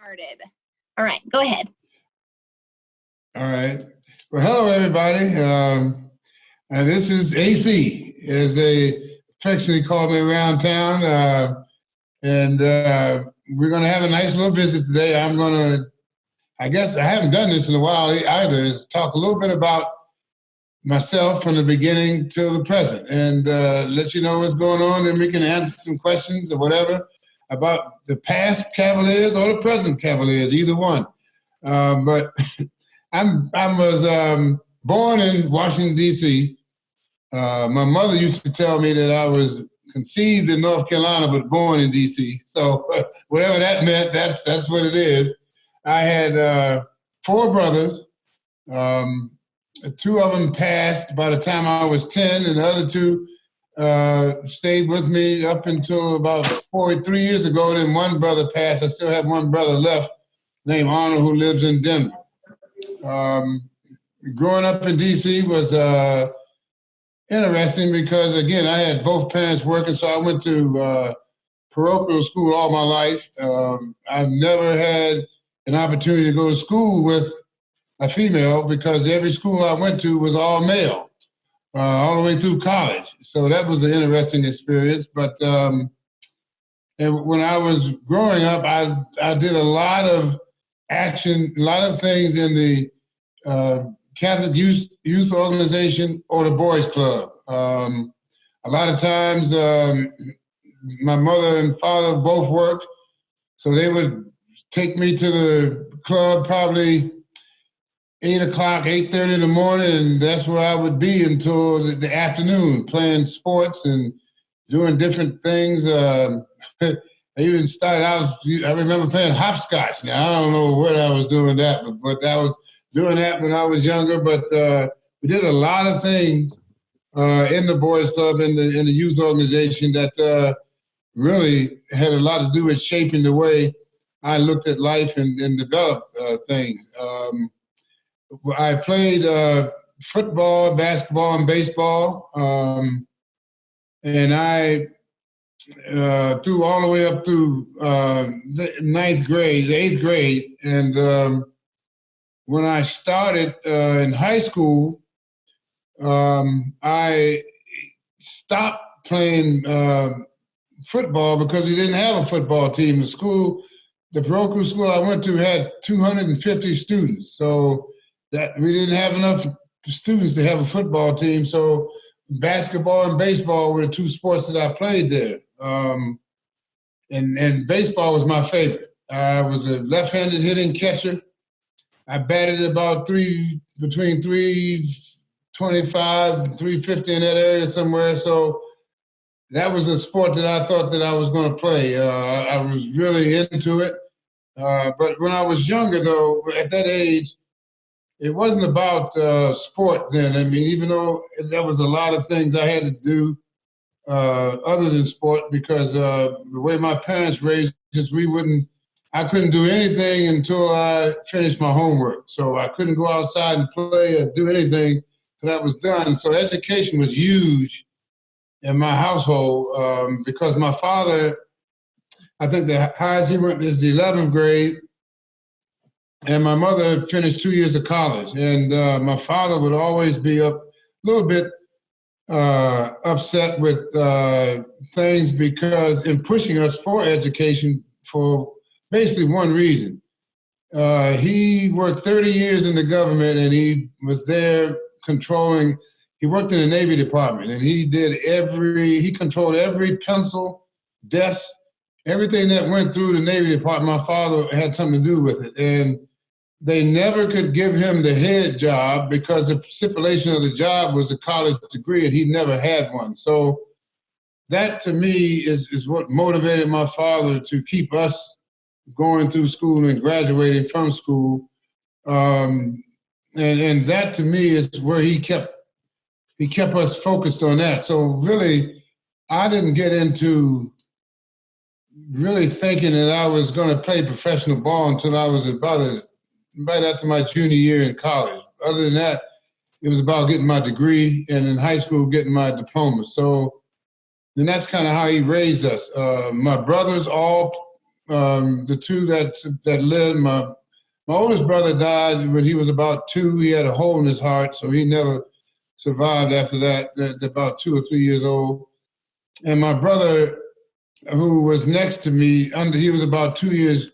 Started. All right, go ahead. All right. Well, hello, everybody. And this is AC, as they affectionately call me around town. And we're going to have a nice little visit today. I guess I haven't done this in a while either, is talk a little bit about myself from the beginning till the present and let you know what's going on, and we can answer some questions or whatever about the past Cavaliers or the present Cavaliers, either one. But I was born in Washington, D.C. My mother used to tell me that I was conceived in North Carolina but born in D.C. So whatever that meant, that's what it is. I had 4 brothers. Two of them passed by the time I was 10, and the other 2 stayed with me up until about 3 years ago. Then one brother passed. I still have one brother left named Arnold who lives in Denver. Growing up in D.C. was interesting because, again, I had both parents working, so I went to parochial school all my life. I've never had an opportunity to go to school with a female because every school I went to was all male, all the way through college. So that was an interesting experience. But and when I was growing up, I did a lot of action, a lot of things in the Catholic youth organization or the boys club. A lot of times, my mother and father both worked, so they would take me to the club probably 8 o'clock, 8:30 in the morning, and that's where I would be until the afternoon, playing sports and doing different things. I even started out, I remember playing hopscotch. Now, I don't know what I was doing that, but I was doing that when I was younger. But we did a lot of things in the boys club, in the youth organization that really had a lot to do with shaping the way I looked at life and developed things. I played football, basketball, and baseball, and I through all the way up through the 8th grade, and when I started in high school, I stopped playing football because we didn't have a football team. The parochial school I went to had 250 students, so that we didn't have enough students to have a football team. So basketball and baseball were the 2 sports that I played there. And baseball was my favorite. I was a left-handed hitting catcher. I batted about between 325 and 350 in that area somewhere. So that was a sport that I thought that I was going to play. I was really into it. But when I was younger, though, at that age, it wasn't about sport then. I mean, even though there was a lot of things I had to do other than sport, because the way my parents raised us, I couldn't do anything until I finished my homework. So I couldn't go outside and play or do anything until that was done. So education was huge in my household because my father, I think the highest he went is the 11th grade, and my mother finished 2 years of college. And my father would always be a little bit upset with things because in pushing us for education for basically one reason. He worked 30 years in the government, and he was there controlling. He worked in the Navy Department, and he controlled every pencil, desk, everything that went through the Navy Department. My father had something to do with it. And they never could give him the head job because the stipulation of the job was a college degree, and he never had one. So that, to me, is what motivated my father to keep us going through school and graduating from school. And that, to me, is where he kept us focused on that. So really, I didn't get into really thinking that I was going to play professional ball until I was right after my junior year in college. Other than that, it was about getting my degree, and in high school, getting my diploma. So then that's kind of how he raised us. My brothers all the two that lived. My oldest brother died when he was about 2. He had a hole in his heart, so he never survived after that, at about 2 or 3 years old. And my brother, who was next to me, he was about 2 years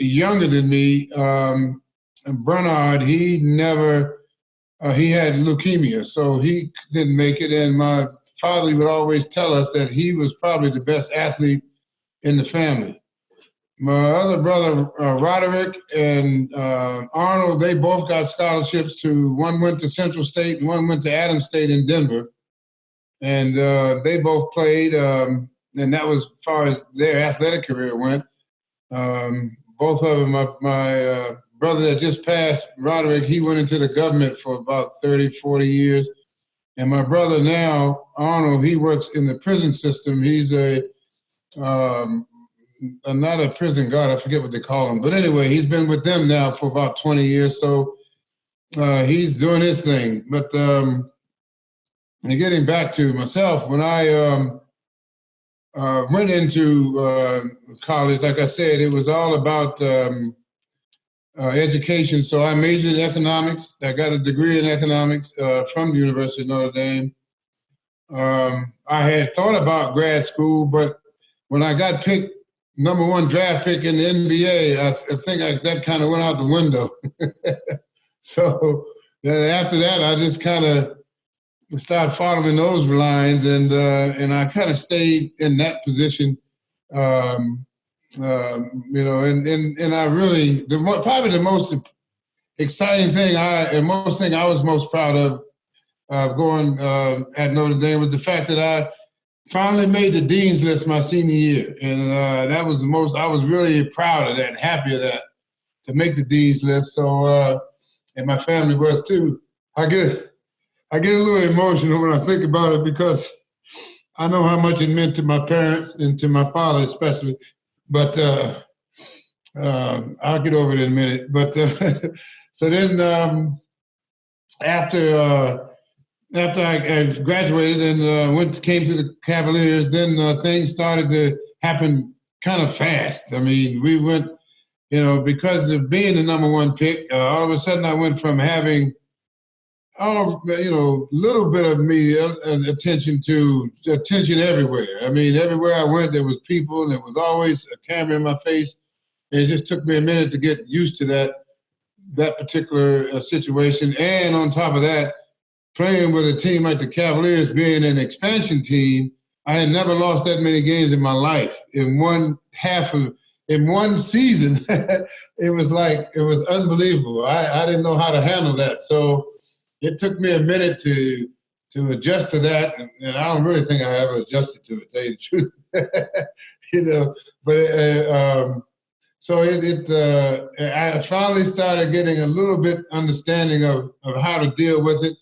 younger than me, Bernard, he had leukemia, so he didn't make it. And my father would always tell us that he was probably the best athlete in the family. My other brother, Roderick and Arnold, they both got scholarships one went to Central State and one went to Adams State in Denver. And they both played, and that was as far as their athletic career went. Both of them, my brother that just passed, Roderick, he went into the government for about 30, 40 years. And my brother now, Arnold, he works in the prison system. He's not a prison guard, I forget what they call him. But anyway, he's been with them now for about 20 years. So he's doing his thing. But and getting back to myself, when I went into college, like I said, it was all about education. So I majored in economics. I got a degree in economics from the University of Notre Dame. I had thought about grad school, but when I got picked #1 draft pick in the NBA, I think that kind of went out the window. So after that, I just kind of started following those lines, and I kind of stayed in that position. And I really, probably the most exciting thing I was most proud of going at Notre Dame was the fact that I finally made the dean's list my senior year, and that was I was really proud of that and happy of that, to make the dean's list. So and my family was too. I get a little emotional when I think about it, because I know how much it meant to my parents and to my father especially. But I'll get over it in a minute. But so then after I graduated and came to the Cavaliers, then things started to happen kind of fast. I mean, we went, because of being the #1 pick, all of a sudden I went from having little bit of media attention to attention everywhere. I mean, everywhere I went, there was people, there was always a camera in my face. And it just took me a minute to get used to that particular situation. And on top of that, playing with a team like the Cavaliers, being an expansion team, I had never lost that many games in my life. In one season, it was unbelievable. I didn't know how to handle that. So it took me a minute to adjust to that, and I don't really think I ever adjusted to it, to tell you the truth. But so I finally started getting a little bit understanding of how to deal with it.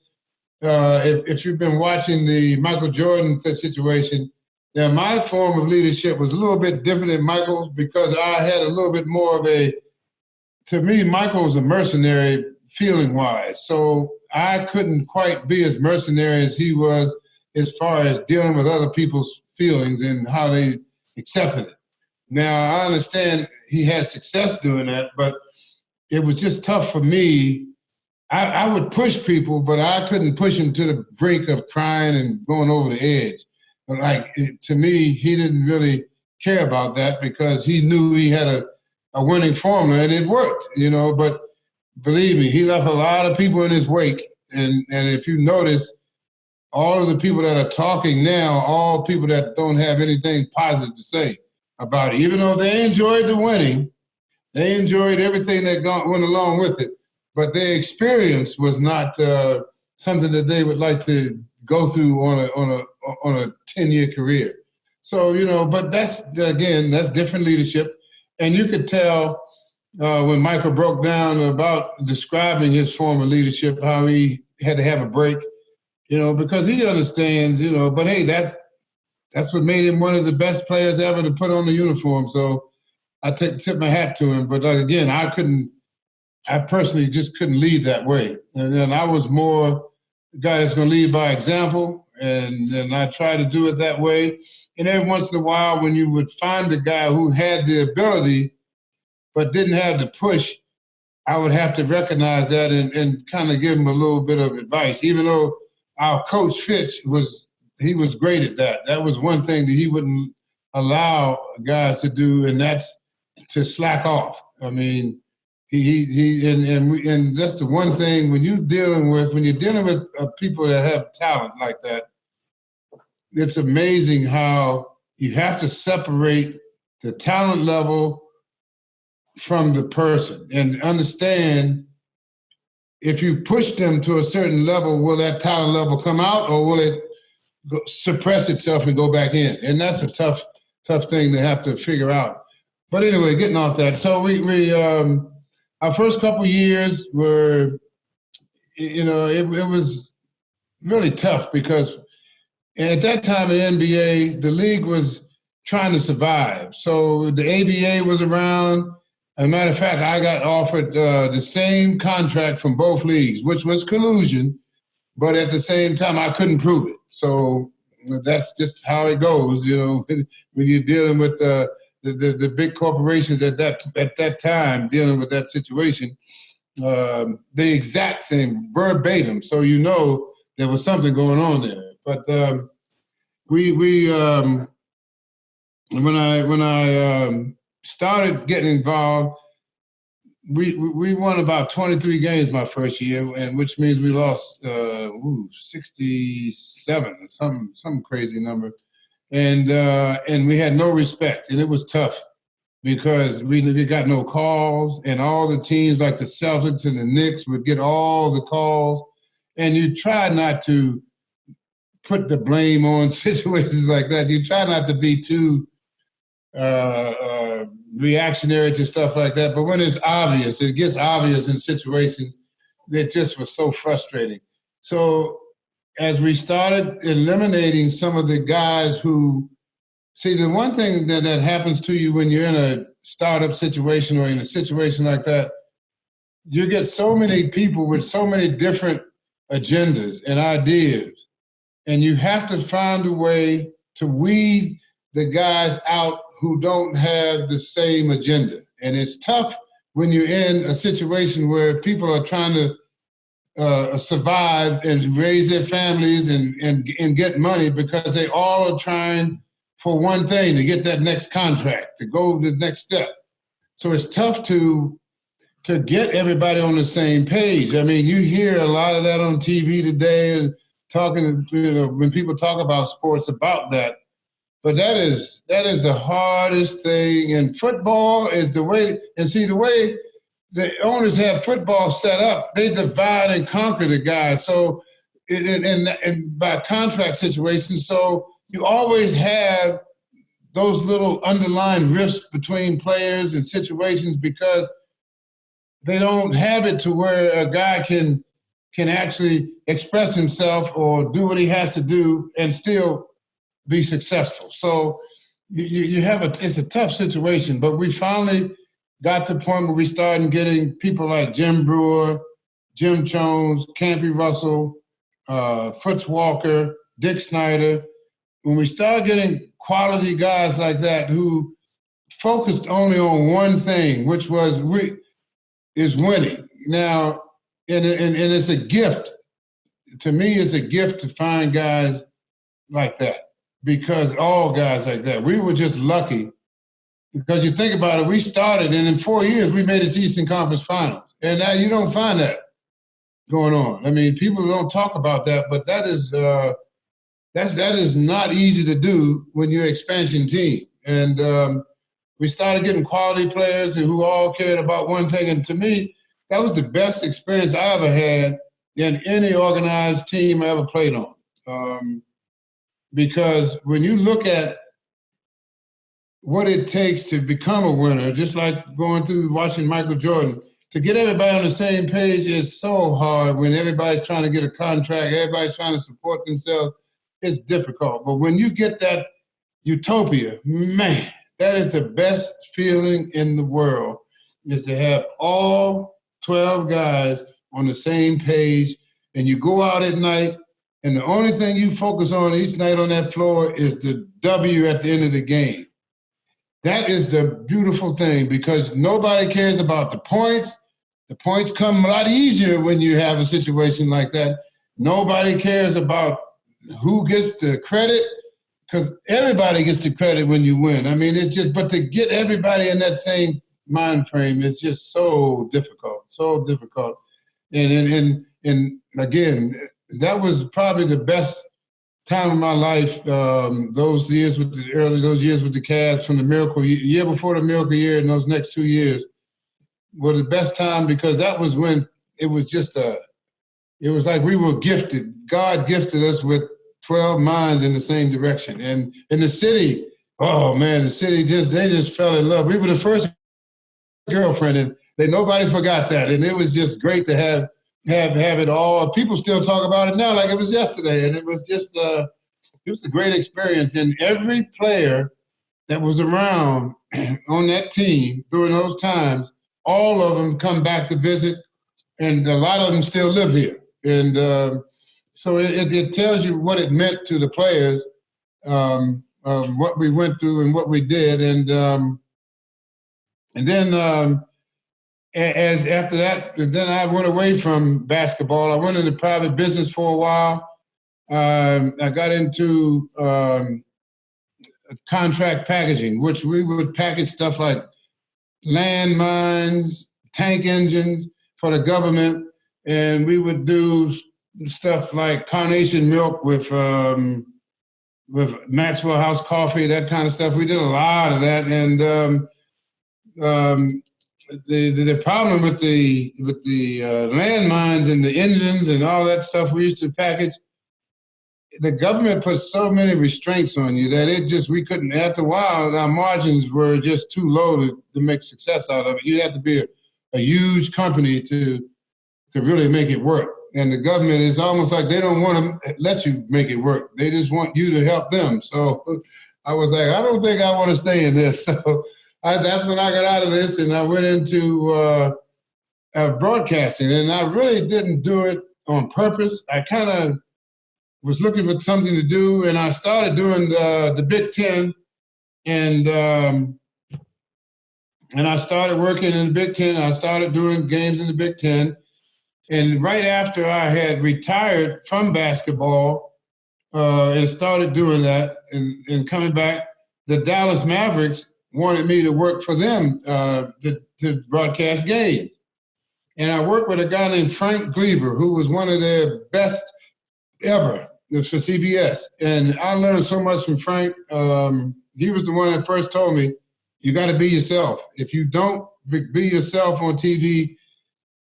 If you've been watching the Michael Jordan situation, now my form of leadership was a little bit different than Michael's, because I had a little bit more of to me, Michael was a mercenary feeling-wise. So I couldn't quite be as mercenary as he was as far as dealing with other people's feelings and how they accepted it. Now, I understand he had success doing that, but it was just tough for me. I would push people, but I couldn't push them to the brink of crying and going over the edge. But to me, he didn't really care about that, because he knew he had a winning formula, and it worked, but believe me, he left a lot of people in his wake. And if you notice, all of the people that are talking now, all people that don't have anything positive to say about it, even though they enjoyed the winning, they enjoyed everything that went along with it, but their experience was not something that they would like to go through on a 10-year career. So, but that's different leadership. And you could tell when Michael broke down about describing his former leadership, how he had to have a break, because he understands, but hey, that's what made him one of the best players ever to put on the uniform. So I tip my hat to him. But again, I personally just couldn't lead that way. And then I was more a guy that's going to lead by example. And I try to do it that way. And every once in a while, when you would find a guy who had the ability but didn't have the push, I would have to recognize that and kind of give him a little bit of advice, even though our coach Fitch was great at that. That was one thing that he wouldn't allow guys to do, and that's to slack off. I mean, and that's the one thing when you're dealing with people that have talent like that. It's amazing how you have to separate the talent level from the person and understand if you push them to a certain level, will that talent level come out or will it suppress itself and go back in? And that's a tough thing to have to figure out. But anyway, getting off that. So we our first couple years were, it was really tough because at that time in the NBA, the league was trying to survive. So the ABA was around. As a matter of fact, I got offered the same contract from both leagues, which was collusion, but at the same time, I couldn't prove it. So that's just how it goes, when you're dealing with the big corporations at that time, dealing with that situation, the exact same, verbatim. So there was something going on there. But when I started getting involved, we won about 23 games my first year, and which means we lost 67 or some crazy number, and we had no respect, and it was tough because we got no calls, and all the teams like the Celtics and the Knicks would get all the calls, and you try not to put the blame on situations like that. You try not to be too reactionary to stuff like that. But when it's obvious, it gets obvious in situations that just was so frustrating. So as we started eliminating some of the guys who, see, the one thing that happens to you when you're in a startup situation or in a situation like that, you get so many people with so many different agendas and ideas, and you have to find a way to weed the guys out who don't have the same agenda. And it's tough when you're in a situation where people are trying to survive and raise their families and get money because they all are trying for one thing, to get that next contract, to go the next step. So it's tough to get everybody on the same page. I mean, you hear a lot of that on TV today, talking, when people talk about sports about that. But that is the hardest thing. And football is the way, and see, the way the owners have football set up, they divide and conquer the guys. So, and by contract situations, so you always have those little underlying rifts between players and situations because they don't have it to where a guy can actually express himself or do what he has to do and still be successful. So you have it's a tough situation, but we finally got to the point where we started getting people like Jim Brewer, Jim Jones, Campy Russell, Fritz Walker, Dick Snyder. When we started getting quality guys like that who focused only on one thing, which was is winning. Now, and it's a gift. To me, it's a gift to find guys like that. Because all guys like that, we were just lucky. Because you think about it, we started, and in 4 years, we made it to Eastern Conference Finals. And now you don't find that going on. I mean, people don't talk about that, but that is not easy to do when you're an expansion team. And we started getting quality players who all cared about one thing. And to me, that was the best experience I ever had in any organized team I ever played on. Because when you look at what it takes to become a winner, just like going through watching Michael Jordan, to get everybody on the same page is so hard when everybody's trying to get a contract, everybody's trying to support themselves. It's difficult. But when you get that utopia, man, that is the best feeling in the world, is to have all 12 guys on the same page, and you go out at night And the only thing you focus on each night on that floor is the W at the end of the game. That is the beautiful thing, because nobody cares about the points. The points come a lot easier when you have a situation like that. Nobody cares about who gets the credit, because everybody gets the credit when you win. I mean, it's just, but to get everybody in that same mind frame is just so difficult, so difficult. And again, that was probably the best time of my life. Those years with the Cavs, from the miracle year before the miracle year, and those next 2 years were the best time, because that was when it was just it was like we were gifted. God gifted us with 12 minds in the same direction. And in the city, oh man, the city they just fell in love. We were the first girlfriend, and nobody forgot that. And it was just great to have it all. People still talk about it now like it was yesterday. And it was just it was a great experience. And every player that was around on that team during those times, all of them come back to visit, and a lot of them still live here. And so it tells you what it meant to the players, what we went through and what we did. And then as after that, then I went away from basketball. I went into private business for a while. I got into contract packaging, which we would package stuff like landmines, tank engines for the government, and we would do stuff like carnation milk with Maxwell House coffee, that kind of stuff. We did a lot of that, and the problem with the landmines and the engines and all that stuff we used to package, the government put so many restraints on you that we couldn't, after a while, our margins were just too low to make success out of it. You had to be a huge company to really make it work. And the government is almost like they don't want to let you make it work. They just want you to help them. So I was like, I don't think I want to stay in this. So that's when I got out of this, and I went into broadcasting. And I really didn't do it on purpose. I kind of was looking for something to do, and I started doing the Big Ten, and I started working in the Big Ten. I started doing games in the Big Ten, and right after I had retired from basketball and started doing that and coming back, the Dallas Mavericks wanted me to work for them to broadcast games. And I worked with a guy named Frank Gleber, who was one of their best ever for CBS. And I learned so much from Frank. He was the one that first told me, you got to be yourself. If you don't be yourself on TV,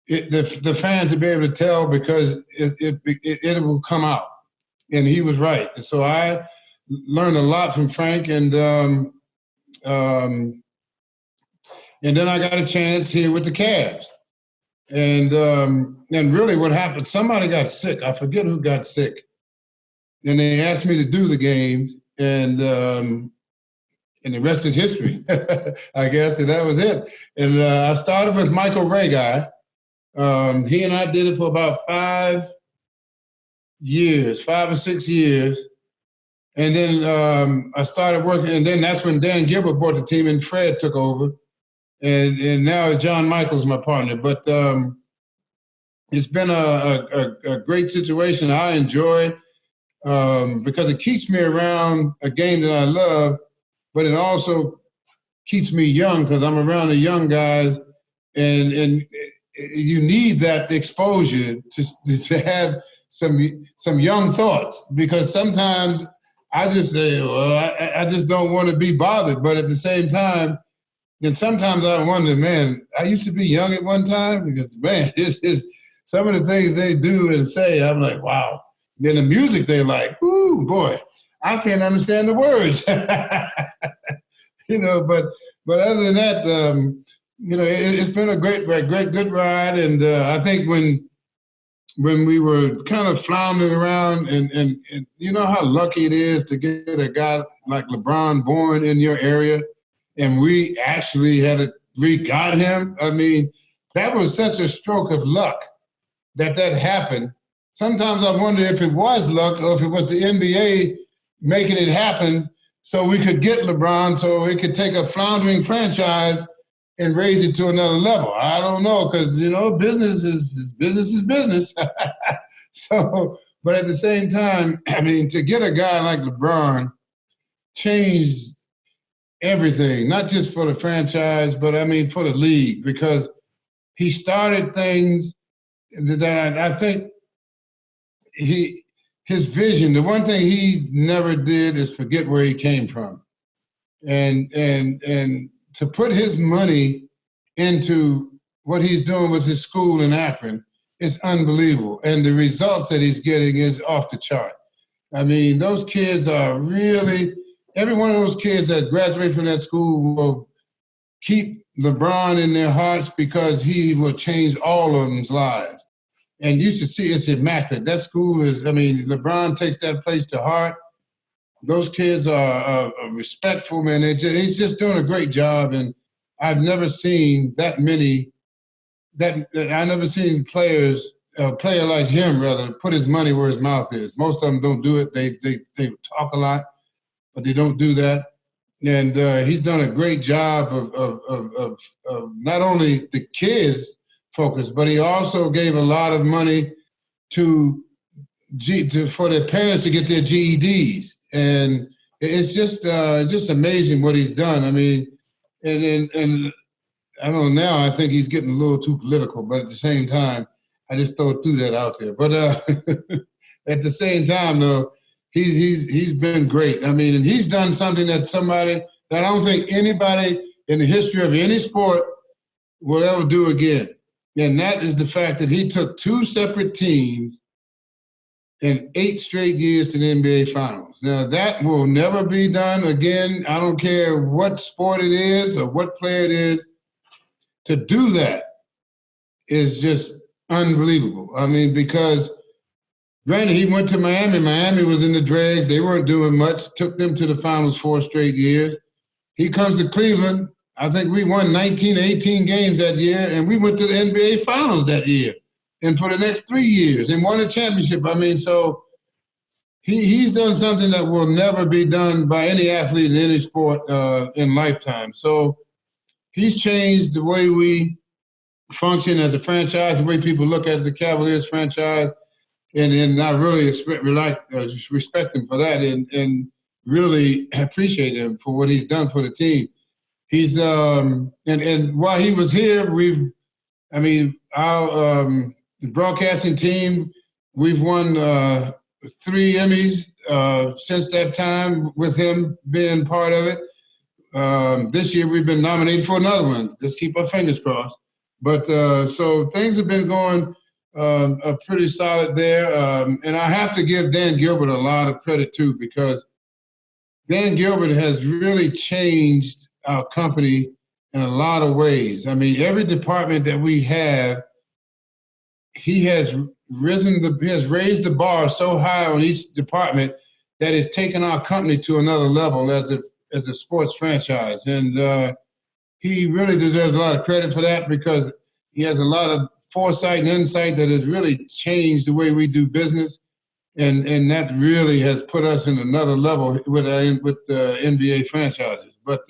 the fans will be able to tell, because it will come out. And he was right. And so I learned a lot from Frank, and then I got a chance here with the Cavs. And really what happened, somebody got sick. I forget who got sick. And they asked me to do the game, and the rest is history, I guess, and that was it. And I started with Michael Ray guy. He and I did it for about 5 or 6 years. And then I started working, and then that's when Dan Gilbert bought the team and Fred took over. And now John Michael's my partner. But it's been a great situation. I enjoy because it keeps me around a game that I love, but it also keeps me young, because I'm around the young guys, and you need that exposure to have some young thoughts, because sometimes I just say, well, I just don't want to be bothered. But at the same time, then sometimes I wonder, man, I used to be young at one time, because, man, it's some of the things they do and say, I'm like, wow. Then the music they like, ooh, boy, I can't understand the words. But other than that, it's been a good ride. And I think when we were kind of floundering around, and you know how lucky it is to get a guy like LeBron born in your area, and we actually we got him. I mean, that was such a stroke of luck that happened. sometimes I wonder if it was luck or if it was the NBA making it happen so we could get LeBron so it could take a floundering franchise and raise it to another level. I don't know, because, business is business. So, but at the same time, I mean, to get a guy like LeBron changed everything, not just for the franchise, but I mean for the league, because he started things that I think his vision. The one thing he never did is forget where he came from, and to put his money into what he's doing with his school in Akron is unbelievable, and the results that he's getting is off the chart. I mean, those kids are really, every one of those kids that graduate from that school will keep LeBron in their hearts because he will change all of them's lives. And you should see it's immaculate. That school is, I mean, LeBron takes that place to heart. Those kids are respectful, man. He's just doing a great job. And I've never seen that many, I've never seen players, a player like him, rather, put his money where his mouth is. Most of them don't do it. They talk a lot, but they don't do that. And he's done a great job of not only the kids' focus, but he also gave a lot of money for their parents to get their GEDs. And it's just amazing what he's done. I mean, and I don't know, now I think he's getting a little too political, but at the same time, I just threw that out there. But at the same time, though, he's been great. I mean, and he's done something that I don't think anybody in the history of any sport will ever do again. And that is the fact that he took two separate teams in 8 straight years to the NBA Finals. Now, that will never be done again. I don't care what sport it is or what player it is. To do that is just unbelievable. I mean, because granted, he went to Miami. Miami was in the dregs. They weren't doing much. Took them to the finals 4 straight years. He comes to Cleveland. I think we won 19, 18 games that year, and we went to the NBA Finals that year. And for the next 3 years, and won a championship. I mean, so he's done something that will never be done by any athlete in any sport in lifetime. So he's changed the way we function as a franchise, the way people look at the Cavaliers franchise. And I really respect him for that and really appreciate him for what he's done for the team. He's and while he was here, our broadcasting team, we've won 3 Emmys since that time with him being part of it. This year we've been nominated for another one. Let's keep our fingers crossed. But so things have been going pretty solid there. And I have to give Dan Gilbert a lot of credit too, because Dan Gilbert has really changed our company in a lot of ways. I mean, every department that we have, he has raised the bar so high on each department that it's taken our company to another level as a sports franchise. And he really deserves a lot of credit for that, because he has a lot of foresight and insight that has really changed the way we do business. And that really has put us in another level with the NBA franchises. But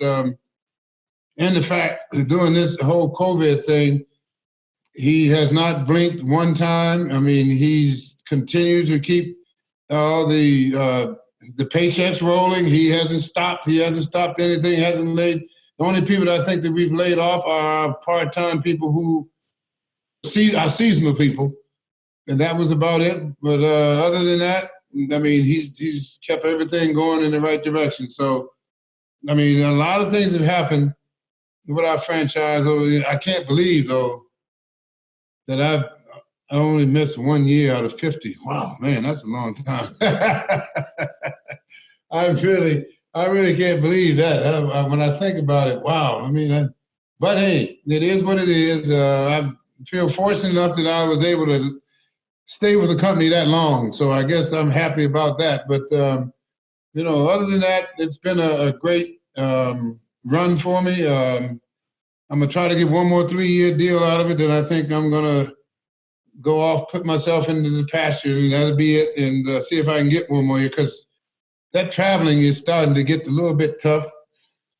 and the fact that doing this whole COVID thing, he has not blinked one time. I mean, he's continued to keep all the paychecks rolling. He hasn't stopped. He hasn't stopped anything. He hasn't laid. The only people that I think that we've laid off are part-time people who are seasonal people, and that was about it. But other than that, I mean, he's kept everything going in the right direction. So, I mean, a lot of things have happened with our franchise. I can't believe, though, that I only missed 1 year out of 50. Wow, man, that's a long time. I really can't believe that. When I think about it, wow. I mean, but hey, it is what it is. I feel fortunate enough that I was able to stay with the company that long. So I guess I'm happy about that. But, other than that, it's been a great run for me. I'm going to try to get one more 3-year deal out of it. Then I think I'm going to go off, put myself into the pasture, and that'll be it, and see if I can get one more year, because that traveling is starting to get a little bit tough.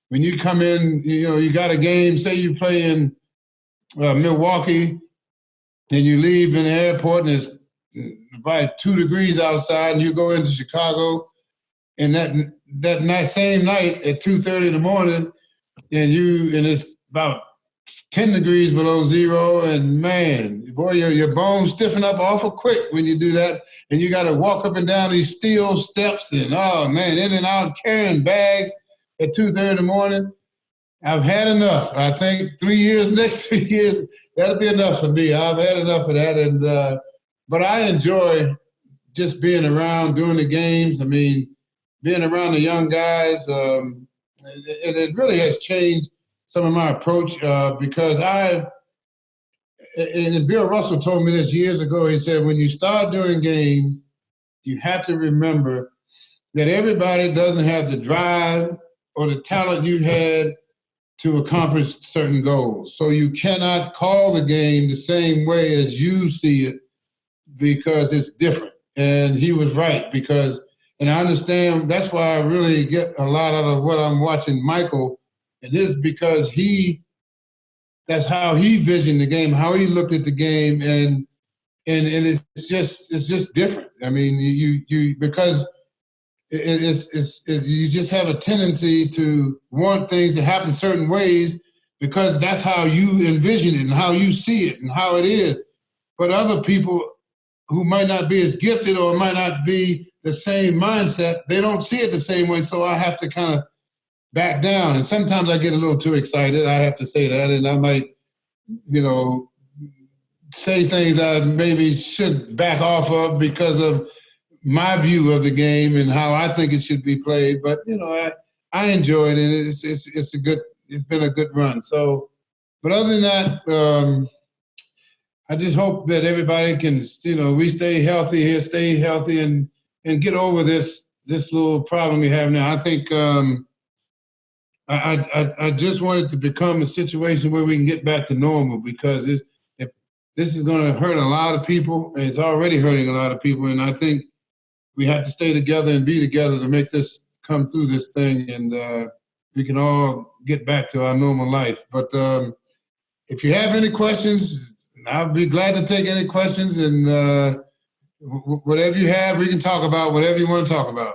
When you come in, you got a game, say you play in Milwaukee, and you leave in the airport, and it's about 2 degrees outside, and you go into Chicago, and that same night at 2:30 in the morning, and it's about 10 degrees below zero, and man, boy, your bones stiffen up awful quick when you do that, and you got to walk up and down these steel steps, and oh man, in and out carrying bags at 2:30 in the morning. I've had enough. I think 3 years, next 3 years, that'll be enough for me. I've had enough of that, and but I enjoy just being around, doing the games. I mean, being around the young guys, and it really has changed some of my approach, because and Bill Russell told me this years ago. He said, when you start doing games, you have to remember that everybody doesn't have the drive or the talent you had to accomplish certain goals. So you cannot call the game the same way as you see it, because it's different. And he was right, and I understand, that's why I really get a lot out of what I'm watching Michael. It is because that's how he visioned the game, how he looked at the game, and it's just different. I mean, because you just have a tendency to want things to happen certain ways, because that's how you envision it and how you see it and how it is. But other people who might not be as gifted or might not be the same mindset, they don't see it the same way. So I have to kind of back down. And sometimes I get a little too excited. I have to say that. And I might, say things I maybe should back off of because of my view of the game and how I think it should be played. But, I enjoy it, and it's been a good run. So, but other than that, I just hope that everybody can, we stay healthy here, and get over this little problem we have now. I think I just want it to become a situation where we can get back to normal, because if this is going to hurt a lot of people, and it's already hurting a lot of people, and I think we have to stay together and be together to make this come through this thing, and we can all get back to our normal life. But if you have any questions, I'll be glad to take any questions, and whatever you have, we can talk about whatever you want to talk about.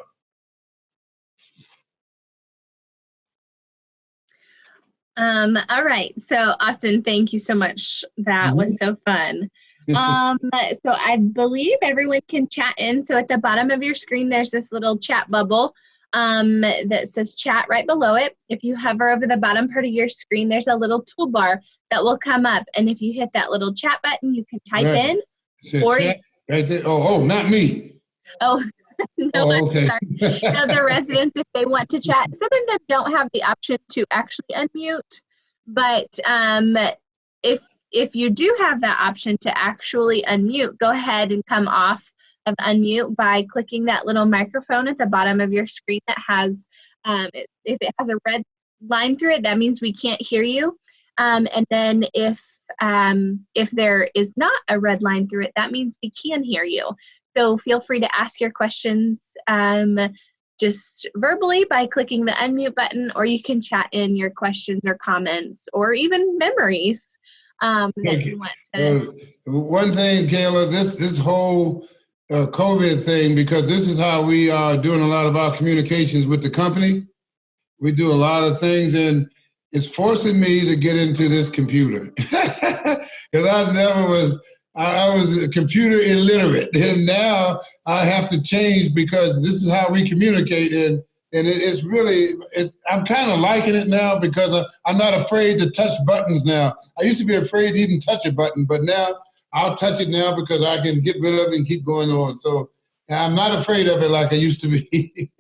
All right. So, Austin, thank you so much. That was so fun. So I believe everyone can chat in. So at the bottom of your screen, there's this little chat bubble that says chat right below it. If you hover over the bottom part of your screen, there's a little toolbar that will come up. And if you hit that little chat button, you can type in. Or chat right there. Oh, not me. Oh, no, okay. Now, the residents, if they want to chat, some of them don't have the option to actually unmute. But if you do have that option to actually unmute, go ahead and come off of unmute by clicking that little microphone at the bottom of your screen that has, if it has a red line through it, that means we can't hear you. And then if there is not a red line through it, that means we can hear you. So feel free to ask your questions just verbally by clicking the unmute button, or you can chat in your questions or comments or even memories. One thing, Kayla, this whole COVID thing, because this is how we are doing a lot of our communications with the company. We do a lot of things, and it's forcing me to get into this computer, because I was computer illiterate, and now I have to change, because this is how we communicate, and I'm kind of liking it now, because I'm not afraid to touch buttons now. I used to be afraid to even touch a button, but now I'll touch it now because I can get rid of it and keep going on. So I'm not afraid of it like I used to be.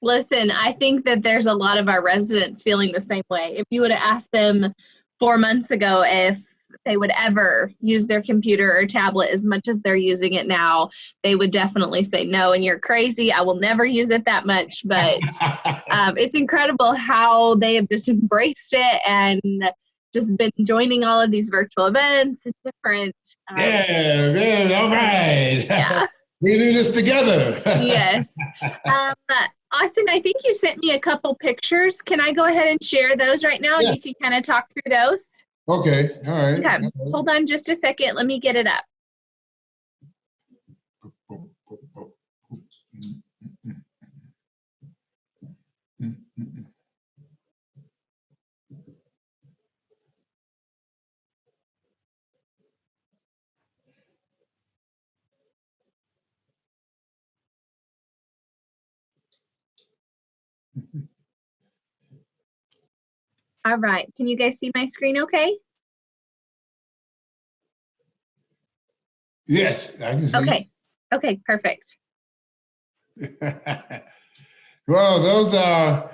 Listen, I think that there's a lot of our residents feeling the same way. If you would have asked them 4 months ago if they would ever use their computer or tablet as much as they're using it now, they would definitely say no, and you're crazy. I will never use it that much. But it's incredible how they have just embraced it and just been joining all of these virtual events and different. Yeah, all right. Yeah. We do this together. Yes. Austin, I think you sent me a couple pictures. Can I go ahead and share those right now and Yeah. you can kind of talk through those? Okay, all right. Okay. All right. Hold on just a second. Let me get it up. All right. Can you guys see my screen okay? Yes, I can see. Okay. Okay, perfect. Well, those are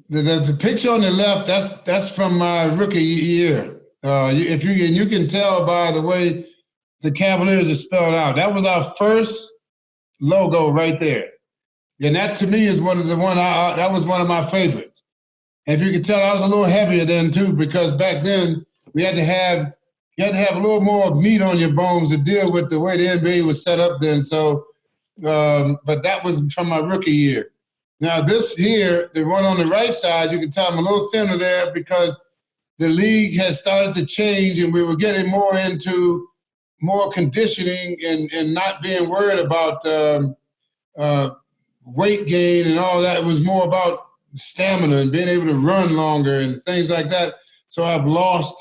the picture on the left. That's from my rookie year. If you can tell by the way the Cavaliers are spelled out. That was our first logo right there, and that to me is that was one of my favorites. And if you can tell, I was a little heavier then too, because back then you had to have a little more meat on your bones to deal with the way the NBA was set up then. So, but that was from my rookie year. Now this here, the one on the right side, you can tell I'm a little thinner there because the league has started to change and we were getting more into more conditioning and not being worried about weight gain and all that. It was more about stamina and being able to run longer and things like that. So I've lost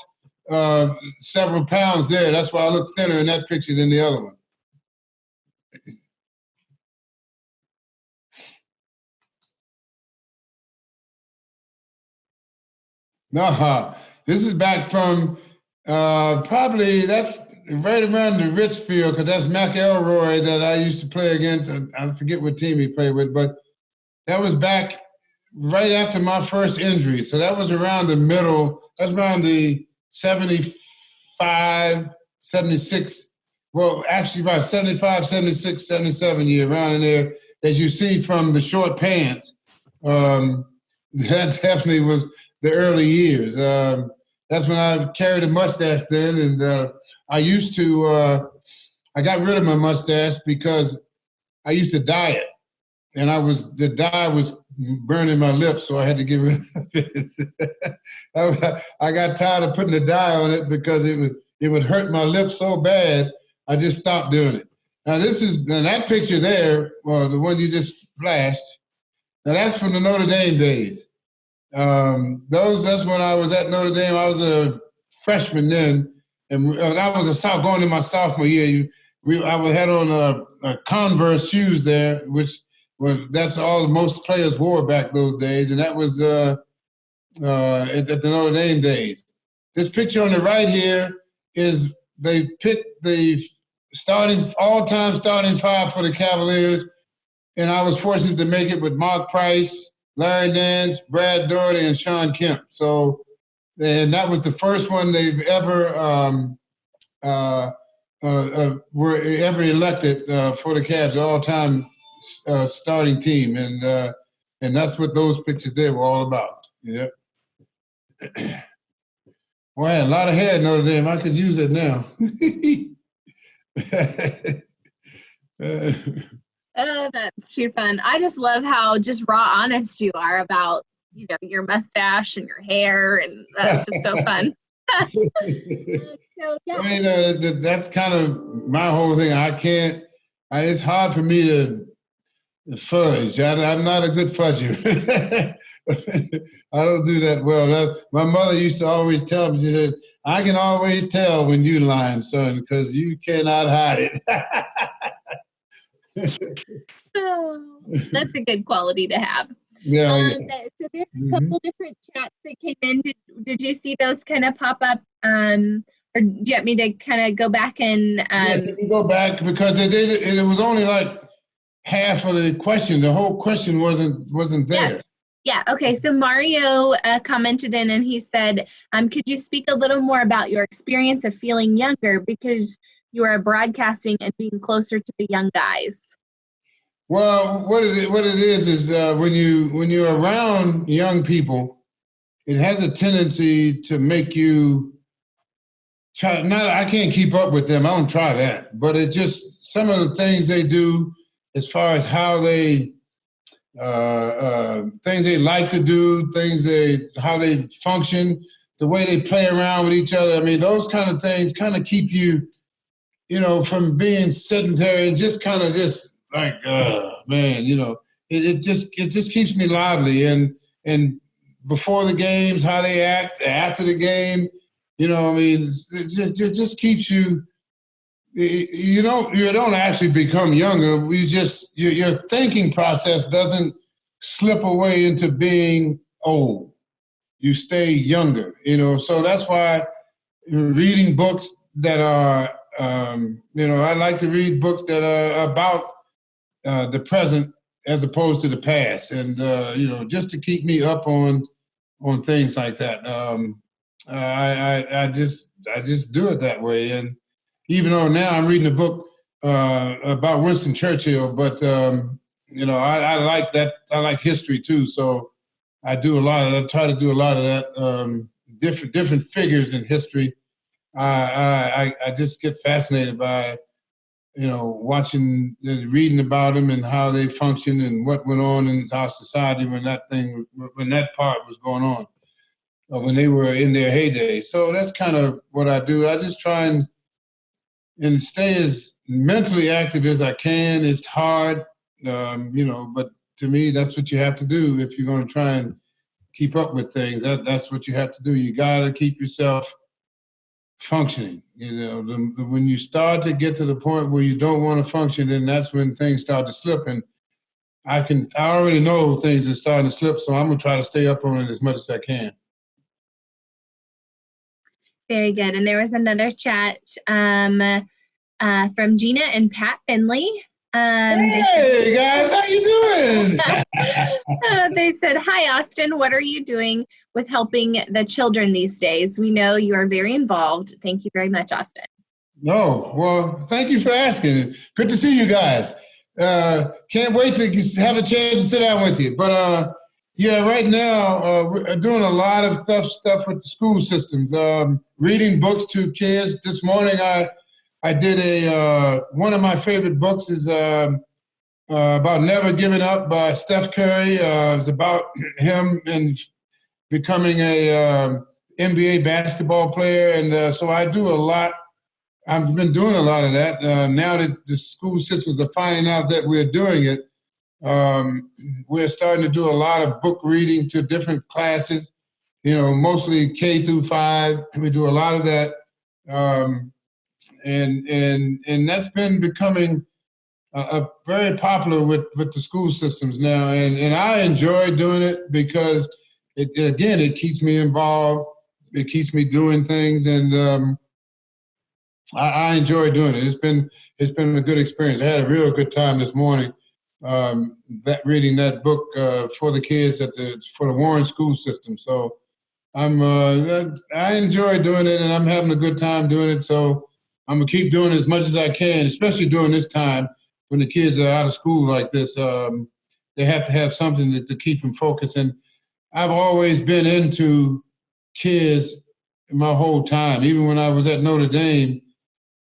several pounds there. That's why I look thinner in that picture than the other one. This is back from probably that's right around the Richfield because that's McElroy that I used to play against. I forget what team he played with, but that was back right after my first injury. So that was around the middle. That's around the 75, 76. Well, actually about 75, 76, 77 year, around in there, as you see from the short pants. That definitely was the early years. That's when I carried a mustache then. And I used to, I got rid of my mustache because I used to dye it. And the dye was burning my lips, so I had to get rid of it. I got tired of putting the dye on it because it would hurt my lips so bad. I just stopped doing it. Now that picture there, well, the one you just flashed. Now that's from the Notre Dame days. That's when I was at Notre Dame. I was a freshman then, and I was going in my sophomore year. I had on a Converse shoes there, which that's all most players wore back those days, and that was at the Notre Dame days. This picture on the right here is they picked the all-time starting five for the Cavaliers, and I was fortunate to make it with Mark Price, Larry Nance, Brad Daugherty, and Sean Kemp. So, and that was the first one they've ever were ever elected for the Cavs, all-time starting team, and that's what those pictures there were all about. Yep. Well, I had a lot of hair at Notre Dame. I could use it now. Oh, that's too fun. I just love how just raw honest you are about, your mustache and your hair, and that's just so fun. So, yeah. I mean, that's kind of my whole thing. It's hard for me to fudge. I'm not a good fudger. I don't do that well. My mother used to always tell me, she said, I can always tell when you lying, son, because you cannot hide it. Oh, that's a good quality to have. Yeah. So there's a couple different chats that came in. Did you see those kind of pop up? Or do you want me to kind of go back and can you go back because it was only like half of the question. The whole question wasn't there. Yeah. Okay. So Mario commented in and he said, could you speak a little more about your experience of feeling younger because you are broadcasting and being closer to the young guys? Well, what it is when you're around young people, it has a tendency to make you try. Not, I can't keep up with them. I don't try that, but it just some of the things they do, as far as how they things they like to do, how they function, the way they play around with each other. I mean, those kind of things kind of keep you, from being sedentary and just kind of just like, man, it just keeps me lively. And before the games, how they act after the game, I mean, it just keeps you. You don't actually become younger. Your thinking process doesn't slip away into being old. You stay younger. So that's why reading books that are, I like to read books that are about the present as opposed to the past, and just to keep me up on things like that. I just do it that way, and even though now I'm reading a book about Winston Churchill, but I like that. I like history too, so I try to do a lot of that. Different figures in history. I just get fascinated by watching, reading about them and how they function and what went on in our society when that part was going on, when they were in their heyday. So that's kind of what I do. I just try and stay as mentally active as I can. It's hard, but to me, that's what you have to do if you're going to try and keep up with things. That's what you have to do. You got to keep yourself functioning. When you start to get to the point where you don't want to function, then that's when things start to slip. And I already know things are starting to slip, so I'm gonna try to stay up on it as much as I can. Very good. And there was another chat from Gina and Pat Finley. Hey guys, how you doing? They said, "Hi Austin, what are you doing with helping the children these days? We know you are very involved. Thank you very much, Austin." No, well, thank you for asking. Good to see you guys. Can't wait to have a chance to sit down with you. But yeah, right now we're doing a lot of stuff with the school systems. Reading books to kids. This morning I did one of my favorite books is about Never Giving Up by Steph Curry. It's about him and becoming a NBA basketball player. And so I do a lot. I've been doing a lot of that. Now that the school systems are finding out that we're doing it, we're starting to do a lot of book reading to different classes, mostly K through 5. We do a lot of that. And that's been becoming very popular with the school systems now, and I enjoy doing it because it keeps me involved, it keeps me doing things, and I enjoy doing it. It's been a good experience. I had a real good time this morning reading that book for the kids for the Warren school system. So I enjoy doing it, and I'm having a good time doing it. So I'm gonna keep doing it as much as I can, especially during this time when the kids are out of school like this. They have to have something to keep them focused. And I've always been into kids my whole time. Even when I was at Notre Dame,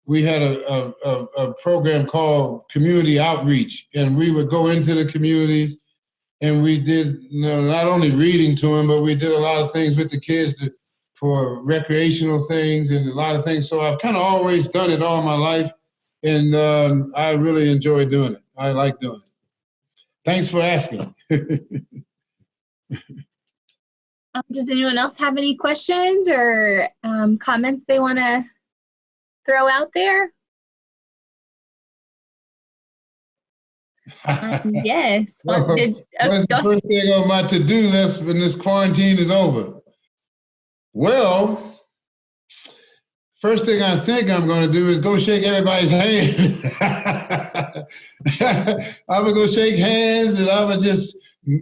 we had a program called Community Outreach, and we would go into the communities, and we did not only reading to them, but we did a lot of things with the kids for recreational things and a lot of things. So I've kind of always done it all my life, and I really enjoy doing it. I like doing it. Thanks for asking. Does anyone else have any questions or comments they want to throw out there? Yes. What is the first thing on my to-do list when this quarantine is over? Well, first thing I think I'm going to do is go shake everybody's hand. I'm going to go shake hands, and I'm going to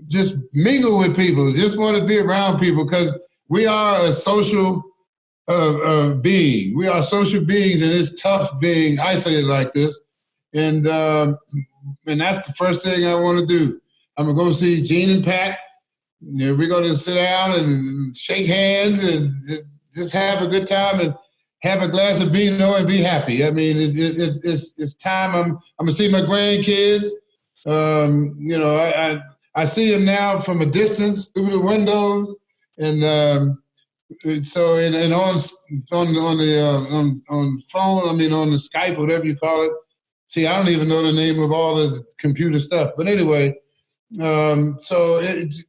just mingle with people, just want to be around people, because we are a social being. We are social beings, and it's tough being isolated like this. And that's the first thing I want to do. I'm going to go see Gene and Pat, we're going to sit down and shake hands and just have a good time and have a glass of vino and be happy. I mean, it's time. I'm going to see my grandkids. I see them now from a distance through the windows, and so and on phone. I mean, on the Skype, whatever you call it. See, I don't even know the name of all the computer stuff. But anyway, so it's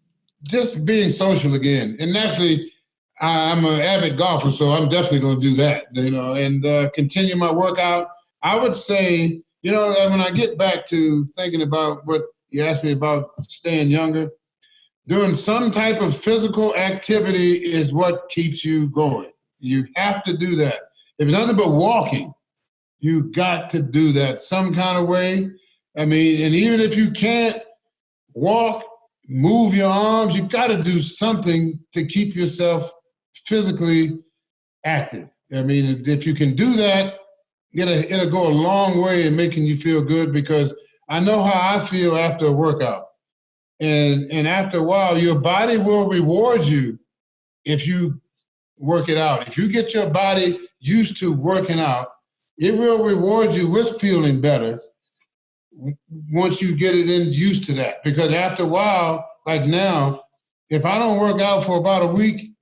just being social again. And naturally, I'm an avid golfer, so I'm definitely going to do that, and continue my workout. I would say, when I get back to thinking about what you asked me about staying younger, doing some type of physical activity is what keeps you going. You have to do that. If it's nothing but walking, you got to do that some kind of way. I mean, and even if you can't walk, move your arms, you got to do something to keep yourself physically active. I mean, if you can do that, it'll go a long way in making you feel good, because I know how I feel after a workout. And after a while, your body will reward you if you work it out. If you get your body used to working out, it will reward you with feeling better once you get it used to that. Because after a while, like now, if I don't work out for about a week,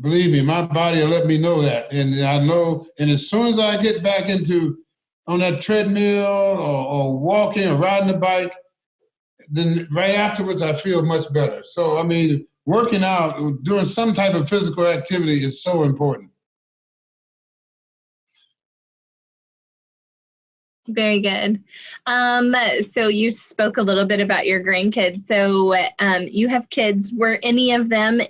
believe me, my body will let me know that. And I know, and as soon as I get back on that treadmill or walking or riding the bike, then right afterwards I feel much better. So, I mean, working out, doing some type of physical activity is so important. Very good. So you spoke a little bit about your grandkids. So you have kids. Were any of them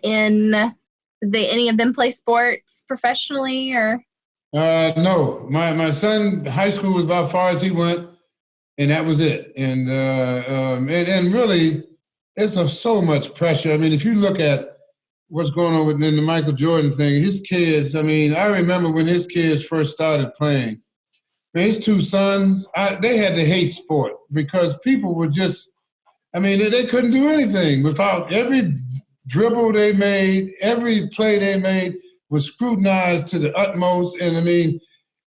play sports professionally, or? No, my son, high school was about far as he went, and that was it. And really, it's so much pressure. I mean, if you look at what's going on within the Michael Jordan thing, his kids. I mean, I remember when his kids first started playing. His two sons, they had to hate sport because people were just, I mean, they couldn't do anything without every dribble they made, every play they made was scrutinized to the utmost. And I mean,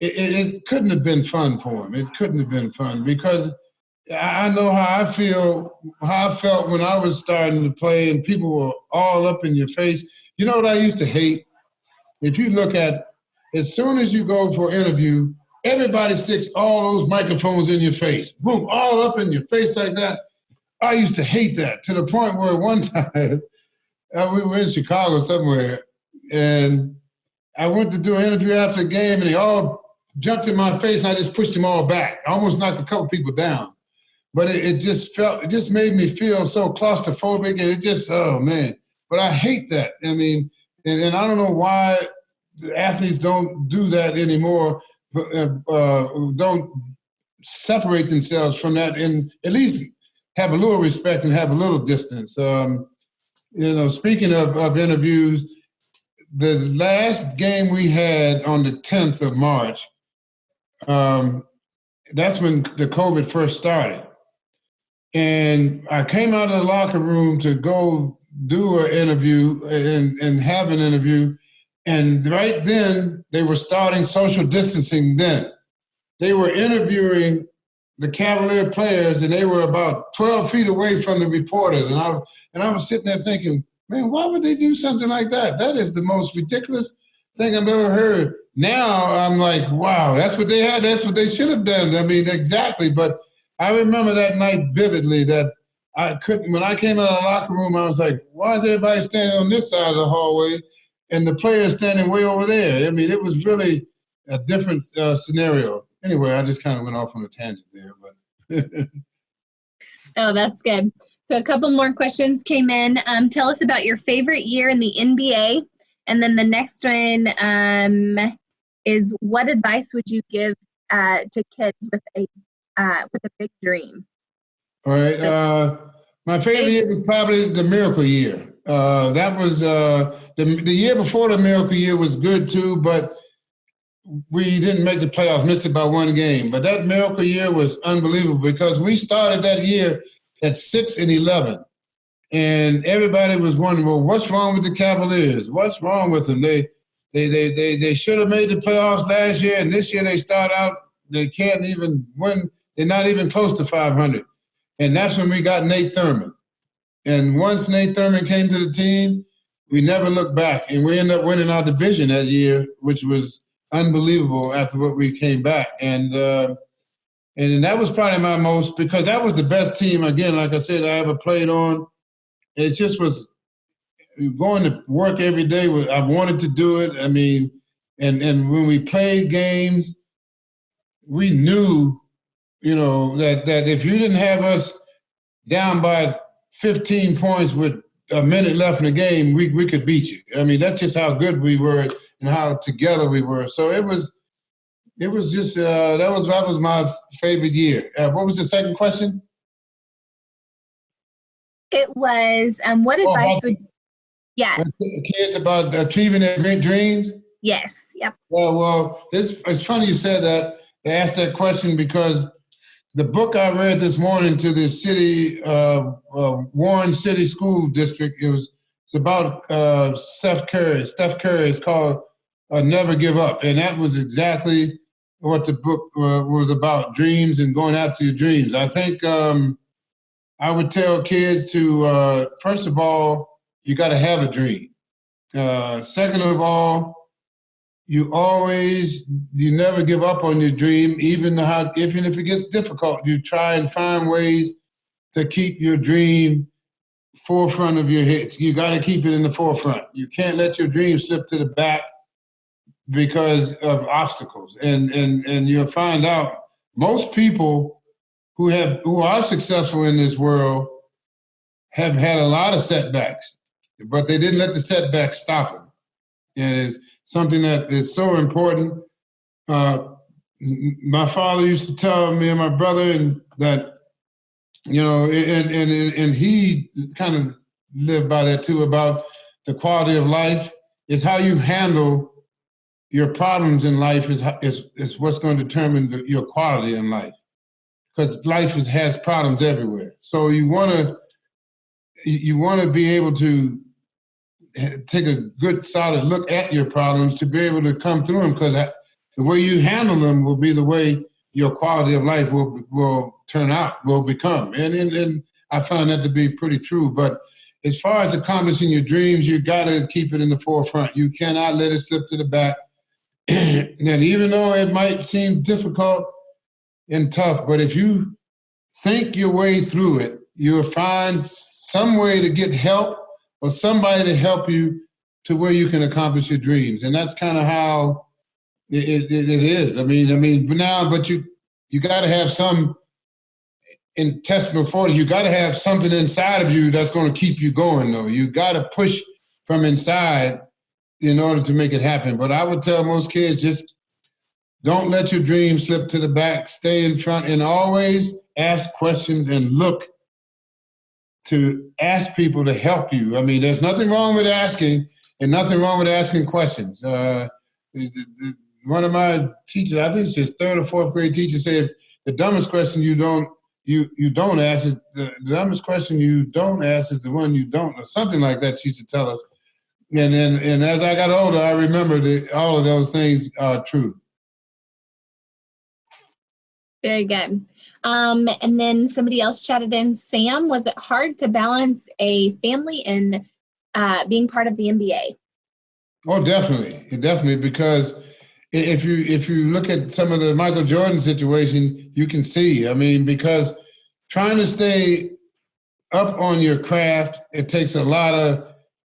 it couldn't have been fun for them. It couldn't have been fun because I know how I felt when I was starting to play and people were all up in your face. You know what I used to hate? If you look at, as soon as you go for an interview, everybody sticks all those microphones in your face. Boom, all up in your face like that. I used to hate that to the point where one time we were in Chicago somewhere and I went to do an interview after the game and they all jumped in my face and I just pushed them all back. I almost knocked a couple people down. But it just made me feel so claustrophobic and it just, oh man. But I hate that. I mean, and I don't know why athletes don't do that anymore. Don't separate themselves from that and at least have a little respect and have a little distance. Speaking of interviews, the last game we had on the 10th of March, that's when the COVID first started. And I came out of the locker room to go do an interview and have an interview. And right then, they were starting social distancing then. They were interviewing the Cavalier players, and they were about 12 feet away from the reporters. And I was sitting there thinking, man, why would they do something like that? That is the most ridiculous thing I've ever heard. Now I'm like, wow, that's what they had. That's what they should have done. I mean, exactly. But I remember that night vividly that I couldn't, when I came out of the locker room, I was like, why is everybody standing on this side of the hallway and the players standing way over there? I mean, it was really a different scenario. Anyway, I just kind of went off on a tangent there. But Oh, that's good. So a couple more questions came in. Tell us about your favorite year in the NBA. And then the next one is, what advice would you give to kids with a big dream? All right. My favorite year was probably the Miracle Year. That was the year before the Miracle Year was good too, but we didn't make the playoffs, missed it by one game. But that Miracle Year was unbelievable because we started that year at 6-11. And everybody was wondering, well, what's wrong with the Cavaliers? What's wrong with them? They should have made the playoffs last year, and this year they start out, they can't even win. They're not even close to 500. And that's when we got Nate Thurman. And once Nate Thurman came to the team, we never looked back. And we ended up winning our division that year, which was unbelievable after what we came back. And that was probably my most, because that was the best team, again, like I said, I ever played on. It just was going to work every day. I wanted to do it. I mean, and when we played games, we knew, that if you didn't have us down by 15 points with a minute left in the game, we could beat you. I mean, that's just how good we were and how together we were. So it was just that was my favorite year. What was the second question? It was what advice would kids about achieving their great dreams? Yes. Yep. Well, it's funny you said that. They asked that question because the book I read this morning to the city, Warren City School District, it's about Steph Curry. It's called Never Give Up. And that was exactly what the book was about, dreams and going after your dreams. I think I would tell kids to, first of all, you got to have a dream. Second of all, you never give up on your dream, even if it gets difficult. You try and find ways to keep your dream forefront of your head. You got to keep it in the forefront. You can't let your dream slip to the back because of obstacles. And you'll find out most people who are successful in this world have had a lot of setbacks, but they didn't let the setbacks stop them. And it's something that is so important. My father used to tell me and my brother, and that, and he kind of lived by that too, about the quality of life. Is how you handle your problems in life is what's going to determine your quality in life. Because life has problems everywhere. So you want to be able to take a good, solid look at your problems to be able to come through them, because the way you handle them will be the way your quality of life will turn out, will become. And I find that to be pretty true. But as far as accomplishing your dreams, you got to keep it in the forefront. You cannot let it slip to the back. And even though it might seem difficult and tough, but if you think your way through it, you'll find some way to get help or somebody to help you to where you can accomplish your dreams. And that's kind of how it is. I mean, but you got to have some intestinal force. You got to have something inside of you that's going to keep you going, though. You got to push from inside in order to make it happen. But I would tell most kids, just don't let your dreams slip to the back. Stay in front and always ask questions and look to ask people to help you. I mean, there's nothing wrong with asking and nothing wrong with asking questions. One of my teachers, I think it's his third or fourth grade teacher, said the dumbest question you don't ask is the dumbest question you don't ask is the one you don't, or something like that. She used to tell us. And as I got older, I remember that all of those things are true. Very good. And then somebody else chatted in, Sam, was it hard to balance a family and being part of the NBA? Oh, definitely, because if you look at some of the Michael Jordan situation, you can see, I mean, because trying to stay up on your craft, it takes a lot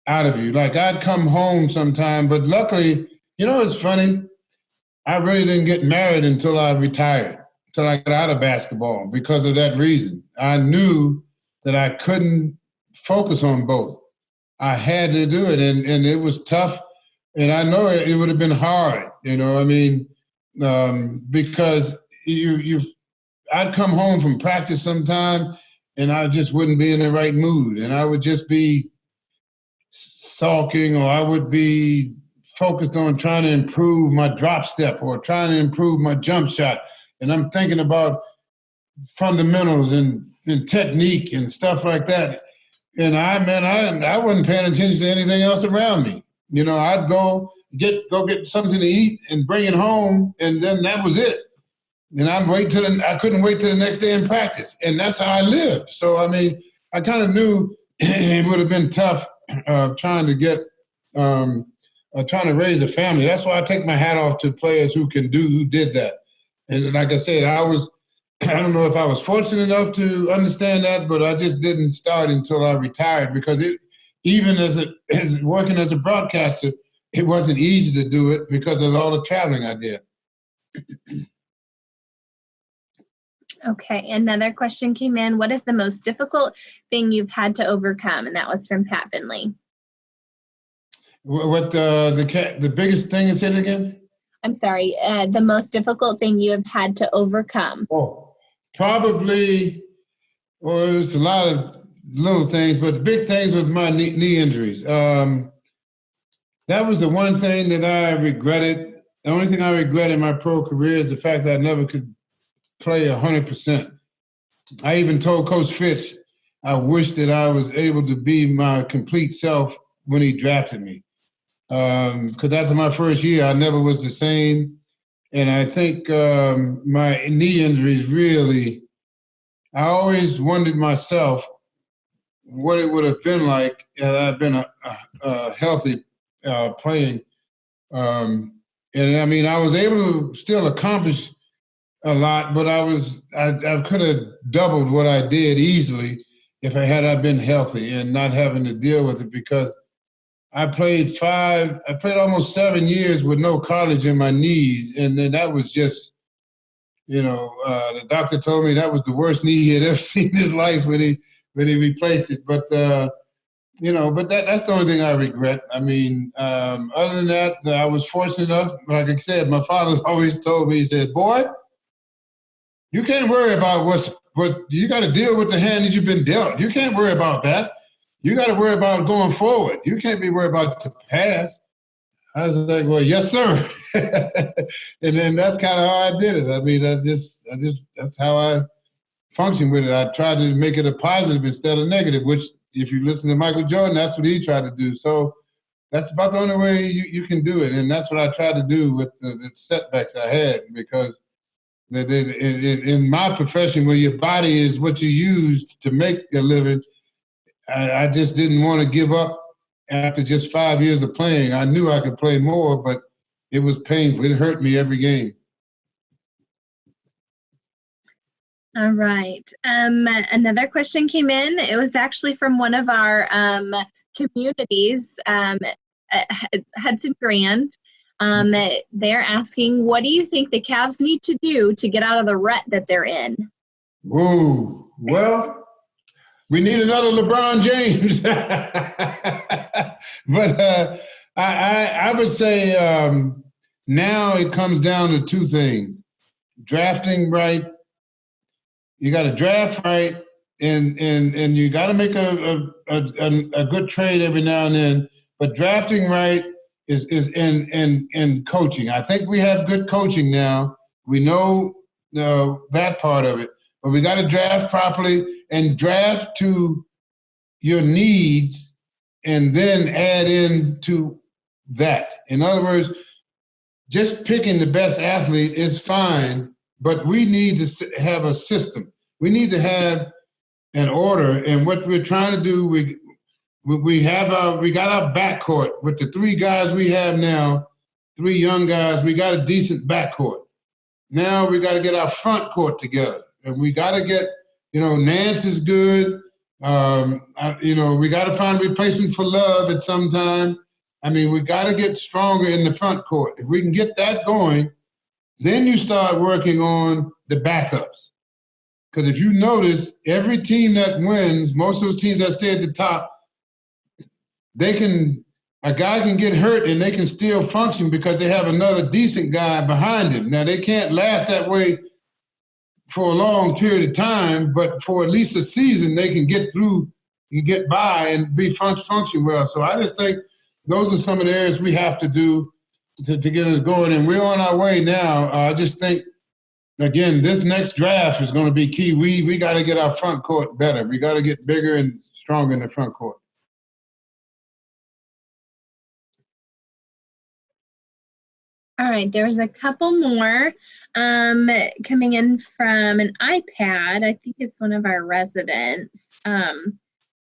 out of you. Like, I'd come home sometime, but luckily, it's funny, I really didn't get married until I retired. Until I got out of basketball because of that reason. I knew that I couldn't focus on both. I had to do it, and it was tough. And I know it would have been hard, because I'd come home from practice sometime, and I just wouldn't be in the right mood, and I would just be sulking, or I would be focused on trying to improve my drop step or trying to improve my jump shot. And I'm thinking about fundamentals and technique and stuff like that. And I wasn't paying attention to anything else around me. I'd go get something to eat and bring it home, and then that was it. And I couldn't wait till the next day in practice, and that's how I lived. So I kind of knew it would have been tough trying to raise a family. That's why I take my hat off to players who did that. And like I said, I don't know if I was fortunate enough to understand that, but I just didn't start until I retired, because even as working as a broadcaster, it wasn't easy to do it because of all the traveling I did. Okay, another question came in. What is the most difficult thing you've had to overcome? And that was from Pat Finley. What the biggest thing is it again? I'm sorry, the most difficult thing you have had to overcome. Oh, probably, there's a lot of little things, but the big things was my knee injuries. That was the one thing that I regretted. The only thing I regret in my pro career is the fact that I never could play 100%. I even told Coach Fitch I wish that I was able to be my complete self when he drafted me. Because after my first year, I never was the same. And I think my knee injuries really, I always wondered myself what it would have been like had I been a healthy playing. And I was able to still accomplish a lot, but I could have doubled what I did easily if I been healthy and not having to deal with it, because I played almost 7 years with no cartilage in my knees. And then that was just, the doctor told me that was the worst knee he had ever seen in his life when he replaced it. But, but that's the only thing I regret. Other than that, I was fortunate enough, like I said, my father always told me, he said, boy, you can't worry about what you got to deal with the hand that you've been dealt. You can't worry about that. You got to worry about going forward. You can't be worried about the past. I was like, well, yes, sir. And then that's kind of how I did it. That's how I functioned with it. I tried to make it a positive instead of negative, which if you listen to Michael Jordan, that's what he tried to do. So that's about the only way you can do it. And that's what I tried to do with the setbacks I had, because in my profession, where your body is what you use to make a living, I just didn't want to give up after just 5 years of playing. I knew I could play more, but it was painful. It hurt me every game. All right. Another question came in. It was actually from one of our communities, Hudson Grand. They're asking, what do you think the Cavs need to do to get out of the rut that they're in? Ooh, well, we need another LeBron James. But I would say now it comes down to two things. Drafting right. You got to draft right, and you got to make a good trade every now and then. But drafting right is in coaching. I think we have good coaching now. We know that part of it. But we got to draft properly and draft to your needs, and then add in to that. In other words, just picking the best athlete is fine, but we need to have a system. We need to have an order. And what we're trying to do, we got our backcourt with the three guys we have now, three young guys. We got a decent backcourt. Now we got to get our front court together, and we got to get, Nance is good. We got to find a replacement for Love at some time. We got to get stronger in the front court. If we can get that going, then you start working on the backups. Because if you notice, every team that wins, most of those teams that stay at the top, a guy can get hurt and they can still function because they have another decent guy behind him. Now, they can't last that way for a long period of time, but for at least a season, they can get through, you get by and function well. So I just think those are some of the areas we have to do to get us going. And we're on our way now. I just think again, this next draft is going to be key. We got to get our front court better. We got to get bigger and stronger in the front court. All right, there's a couple more coming in from an iPad. I think it's one of our residents.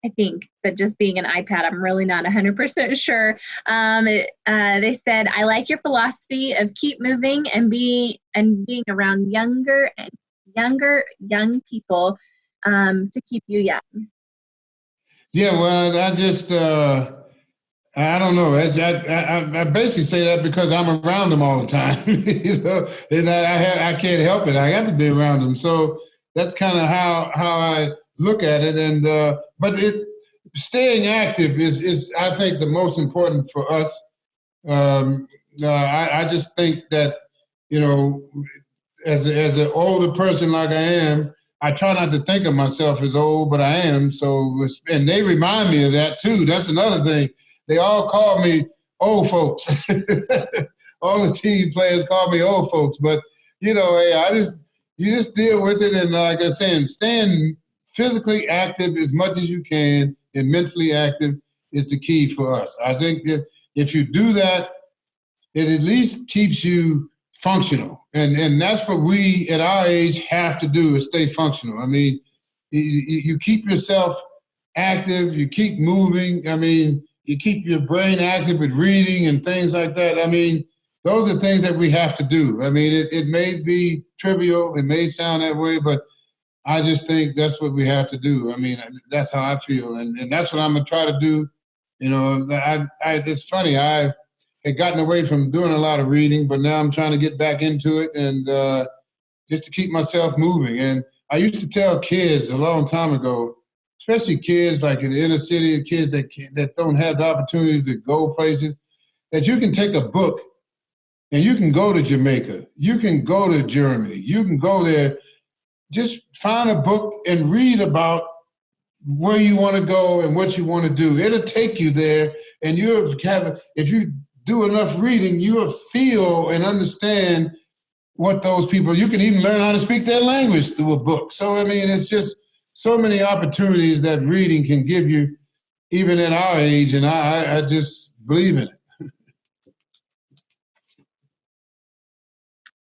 I think, but just being an iPad, I'm really not 100% sure. They said, I like your philosophy of keep moving and being around young people to keep you young. Yeah, well, I just, I don't know. I basically say that because I'm around them all the time. You know, and I can't help it. I got to be around them. So that's kind of how I look at it. And but staying active is I think the most important for us. I just think that, you know, as an older person like I am, I try not to think of myself as old, but I am. So, and they remind me of that too. That's another thing. They all call me old folks. All the team players call me old folks. But, you know, hey, you just deal with it. And like I said, staying physically active as much as you can and mentally active is the key for us. I think that if you do that, it at least keeps you functional. And that's what we at our age have to do, is stay functional. I mean, you keep yourself active, you keep moving. I mean, you keep your brain active with reading and things like that. I mean, those are things that we have to do. I mean, it may be trivial, it may sound that way, but I just think that's what we have to do. I mean, that's how I feel. And that's what I'm going to try to do. You know, it's funny, I had gotten away from doing a lot of reading, but now I'm trying to get back into it and just to keep myself moving. And I used to tell kids a long time ago, especially kids like in the inner city, kids that don't have the opportunity to go places, that you can take a book and you can go to Jamaica, you can go to Germany, you can go there, just find a book and read about where you want to go and what you want to do. It'll take you there, and if you do enough reading, you will feel and understand what those people, you can even learn how to speak their language through a book. So, I mean, it's just so many opportunities that reading can give you, even at our age, and I just believe in it.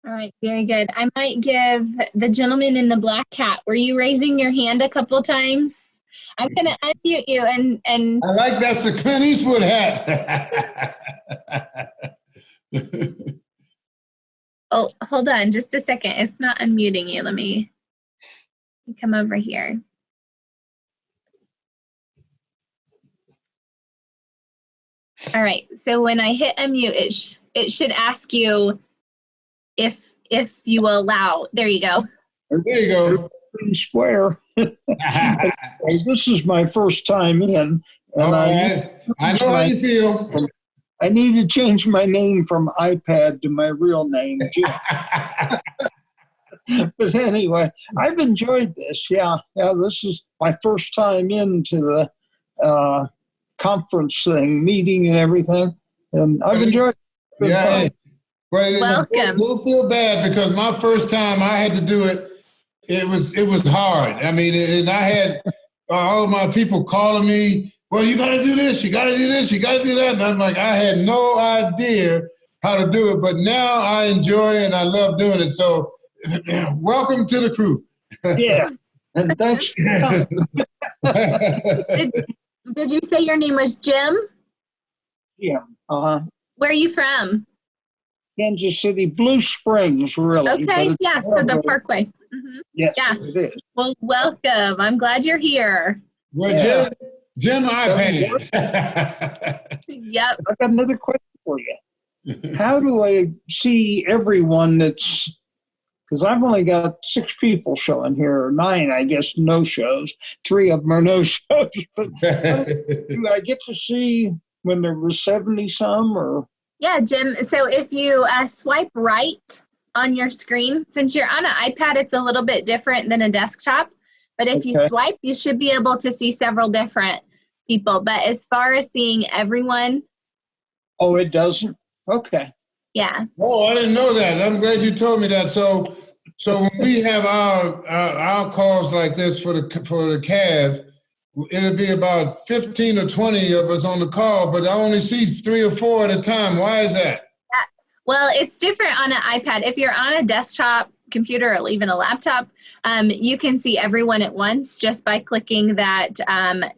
All right, very good. I might give the gentleman in the black hat. Were you raising your hand a couple times? I'm going to unmute you and. I like that's the Clint Eastwood hat. Oh, hold on just a second. It's not unmuting you. Let me come over here. All right. So when I hit unmute, it should ask you if you will allow. There you go. There you go. Square. This is my first time in, and I know how you feel. I need to change my name from iPad to my real name, Jim. But anyway, I've enjoyed this. Yeah, this is my first time into the conference thing, meeting and everything, and I've enjoyed it. Yeah. Well, welcome. Don't feel bad, because my first time I had to do it. It was hard. I mean, and I had all of my people calling me, well, you got to do this, you got to do this, you got to do that. And I'm like, I had no idea how to do it, but now I enjoy it and I love doing it. So welcome to the crew. Yeah, and thanks. Did you say your name was Jim? Yeah. Where are you from? Kansas City, Blue Springs, really. Okay, yeah, so the Parkway. Mm-hmm. Yes, yeah. It is. Well, welcome. I'm glad you're here. Well, yeah. Jim iPad. Yep. I've got another question for you. How do I see everyone that's, because I've only got 6 people showing here, or 9, I guess, no shows. 3 of them are no shows. But do I get to see when there was 70 some, or? Yeah, Jim. So if you swipe right on your screen, since you're on an iPad, it's a little bit different than a desktop. But if you swipe, you should be able to see several different people. But as far as seeing everyone. Oh, it doesn't? Okay. Yeah. Oh, I didn't know that. I'm glad you told me that. So So when we have our calls like this for the Cavs, it'll be about 15 or 20 of us on the call, but I only see 3 or 4 at a time. Why is that? Well, it's different on an iPad. If you're on a desktop computer or even a laptop, you can see everyone at once just by clicking that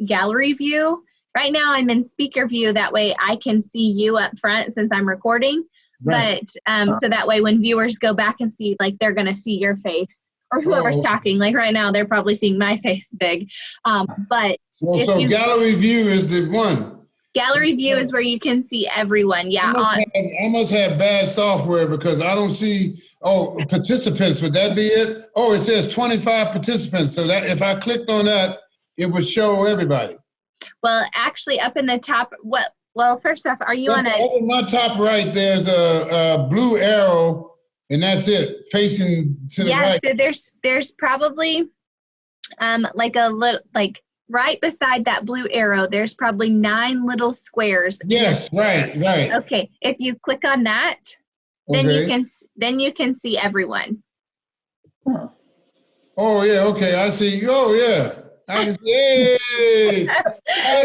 gallery view. Right now I'm in speaker view. That way I can see you up front since I'm recording. Right. But so that way when viewers go back and see, like, they're going to see your face or whoever's talking. Like right now, they're probably seeing my face big. But so gallery view is the one. Gallery view is where you can see everyone. Yeah. I must have bad software because I don't see, participants. Would that be it? Oh, it says 25 participants. So that if I clicked on that, it would show everybody. Well, actually up in the top, well, first off, are you on a... Over my top right, there's a blue arrow, and that's it, facing to the right. Yeah, so there's probably like a little, like, right beside that blue arrow, there's probably 9 little squares. Yes, right. Okay, if you click on that, then you can see everyone. Huh. Oh yeah, okay, I see. Oh yeah, I can see. Hey.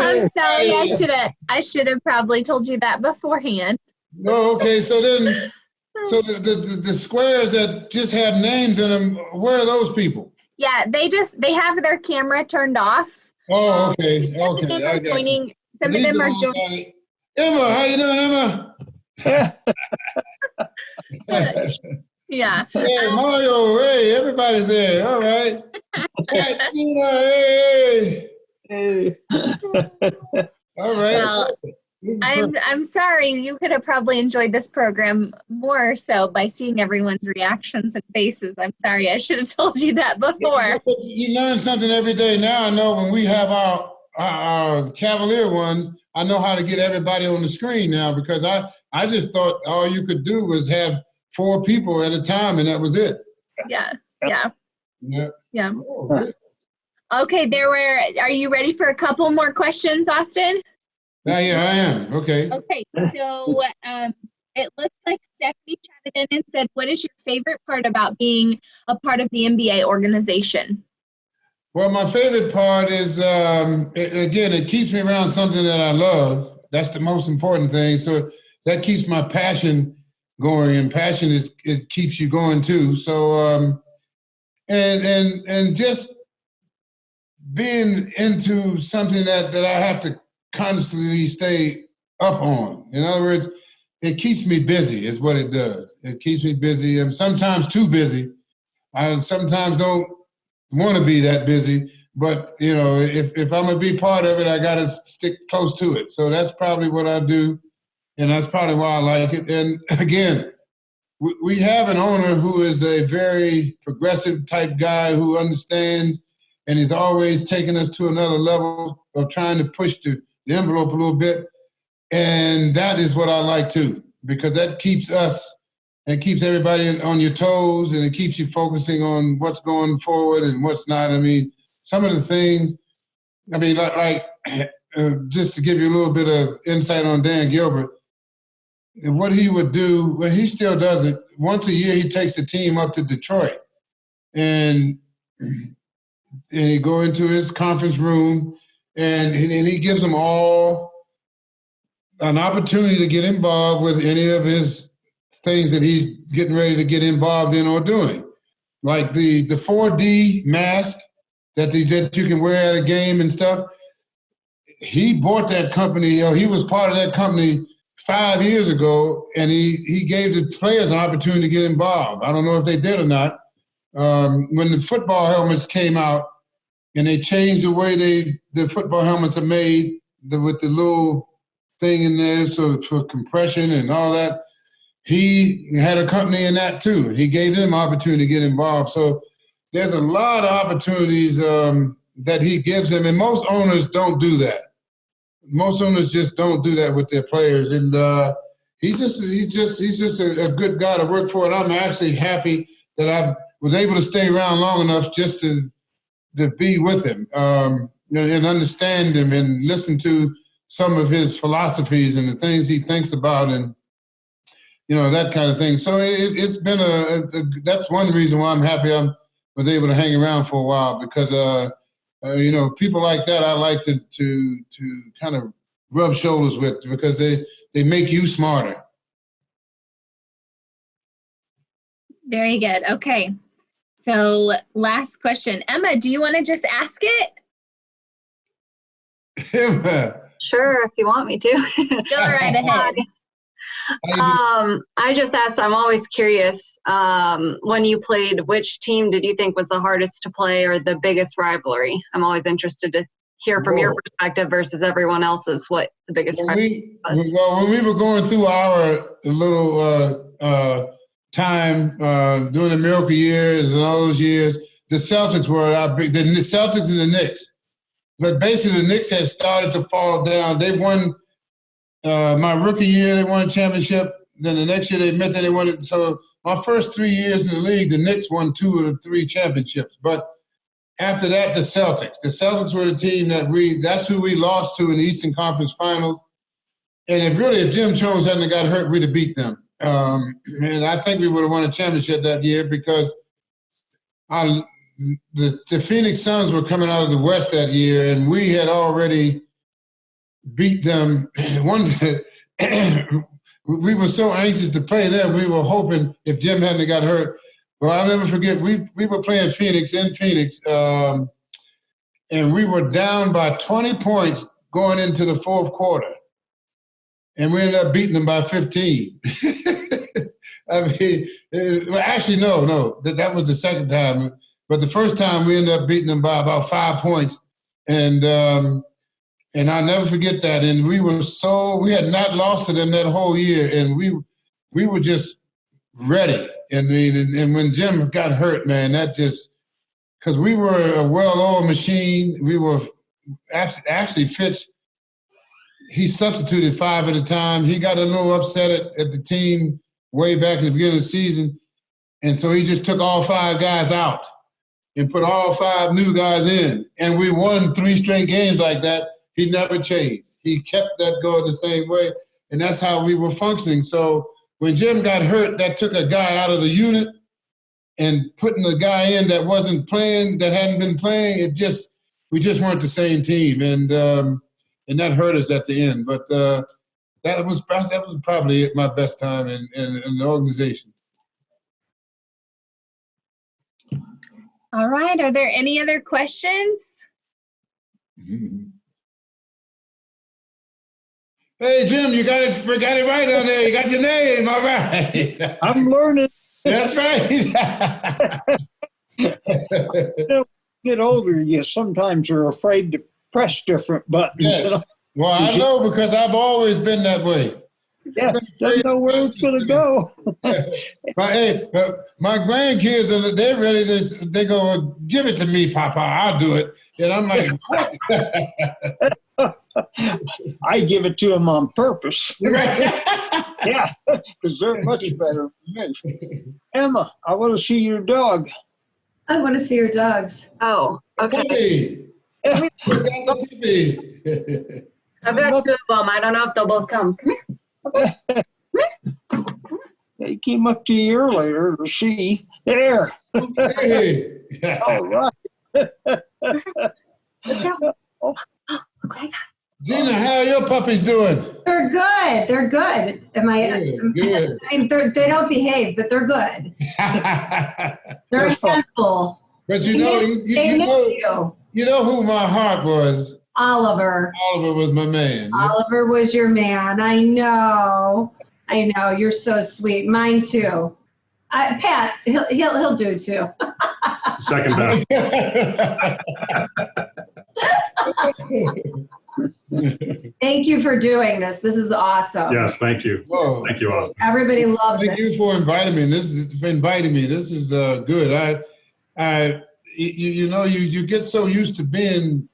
I'm sorry, I should have probably told you that beforehand. No, okay. So then, the squares that just have names in them, where are those people? Yeah, they have their camera turned off. Oh, okay. I got pointing. Some of them are joining. Emma, how you doing, Emma? Yeah. Hey, Mario, hey, everybody's there. All right. Hey, Gina, hey. All right. Well, I'm sorry. You could have probably enjoyed this program more so by seeing everyone's reactions and faces. I'm sorry. I should have told you that before. You learn something every day. Now I know when we have our Cavalier ones, I know how to get everybody on the screen now because I just thought all you could do was have 4 people at a time and that was it. Yeah. Oh, okay, are you ready for a couple more questions, Austin? Yeah, I am. Okay. Okay, so it looks like Stephanie chatted in and said, what is your favorite part about being a part of the NBA organization? Well, my favorite part is, it keeps me around something that I love. That's the most important thing. So that keeps my passion going, and passion it keeps you going too. So, and just being into something that I have to constantly stay up on. In other words, it keeps me busy is what it does. It keeps me busy and sometimes too busy. I sometimes don't want to be that busy, but if I'm going to be part of it, I got to stick close to it. So that's probably what I do. And that's probably why I like it. And again, we have an owner who is a very progressive type guy who understands and is always taking us to another level of trying to push the envelope a little bit. And that is what I like too, because that keeps us and keeps everybody on your toes, and it keeps you focusing on what's going forward and what's not. I mean, some of the things, just to give you a little bit of insight on Dan Gilbert, what he would do, well, he still does it. Once a year, he takes the team up to Detroit, and he go into his conference room, and he gives them all an opportunity to get involved with any of his things that he's getting ready to get involved in or doing. Like the 4D mask that you can wear at a game and stuff. He bought that company, he was part of that company 5 years ago, and he gave the players an opportunity to get involved. I don't know if they did or not. When the football helmets came out, and they changed the way the football helmets are made with the little thing in there for compression and all that. He had a company in that too. He gave them opportunity to get involved. So there's a lot of opportunities that he gives them, and most owners don't do that. Most owners just don't do that with their players, and he's just a good guy to work for. And I'm actually happy that I was able to stay around long enough just to be with him and understand him and listen to some of his philosophies and the things he thinks about. And that kind of thing. So it's been that's one reason why I'm happy I was able to hang around for a while, because people like that I like to kind of rub shoulders with, because they make you smarter. Very good. Okay. So last question. Emma, do you want to just ask it? Emma. Sure, if you want me to. Go right ahead. I just asked, I'm always curious, when you played, which team did you think was the hardest to play or the biggest rivalry? I'm always interested to hear from your perspective versus everyone else's, what the biggest rivalry was. Well, when we were going through our little time during the Miracle years and all those years, the Celtics were our big, the Celtics and the Knicks. But basically, the Knicks had started to fall down. They won my rookie year, they won a championship. Then the next year they met and they won it. So my first 3 years in the league, the Knicks won 2 of the 3 championships. But after that, the Celtics. The Celtics were the team that's who we lost to in the Eastern Conference Finals. And if Jim Jones hadn't got hurt, we'd have beat them. And I think we would have won a championship that year, because the Phoenix Suns were coming out of the West that year, and we had already beat them. We were so anxious to play them. We were hoping if Jim hadn't got hurt. Well, I'll never forget, we were playing Phoenix, and we were down by 20 points going into the fourth quarter. And we ended up beating them by 15. I mean, actually, no. That was the second time. But the first time we ended up beating them by about 5 points. And I'll never forget that. And we had not lost to them that whole year. And we were just ready. And when Jim got hurt, man, that just, because we were a well-oiled machine. We were actually Fitch. He substituted 5 at a time. He got a little upset at the team way back in the beginning of the season. And so he just took all 5 guys out and put all 5 new guys in. And we won 3 straight games like that. He never changed. He kept that going the same way. And that's how we were functioning. So when Jim got hurt, that took a guy out of the unit, and putting the guy in that wasn't playing, that hadn't been playing, we just weren't the same team. And that hurt us at the end. But that was probably my best time in the organization. All right. Are there any other questions? Hey, Jim, you got it right on there. You got your name. All right. I'm learning. That's right. Get older, you sometimes are afraid to press different buttons. Yes. Well, I know, because I've always been that way. Yeah, doesn't know where it's going to go. My grandkids, they're ready to, they go, well, give it to me, Papa, I'll do it. And I'm like, what? I give it to them on purpose. Yeah, because they're much better than me. Emma, I want to see your dog. I want to see your dogs. Oh, okay. Puppy. I've got 2 of them. I don't know if they'll both come. Come here. They came up to you earlier to see. There. Hey. All right. Okay. Gina, how are your puppies doing? They're good. They're good. Good. I mean, they don't behave, but they're good. They're simple. But They you know who my heart was? Oliver. Oliver was my man. Oliver was your man. I know. You're so sweet. Mine too. Pat, he'll do too. Second best. Thank you for doing this. This is awesome. Yes, thank you. Whoa. Thank you, Austin. Everybody loves Thank it. you for inviting me. This is good. You get so used to being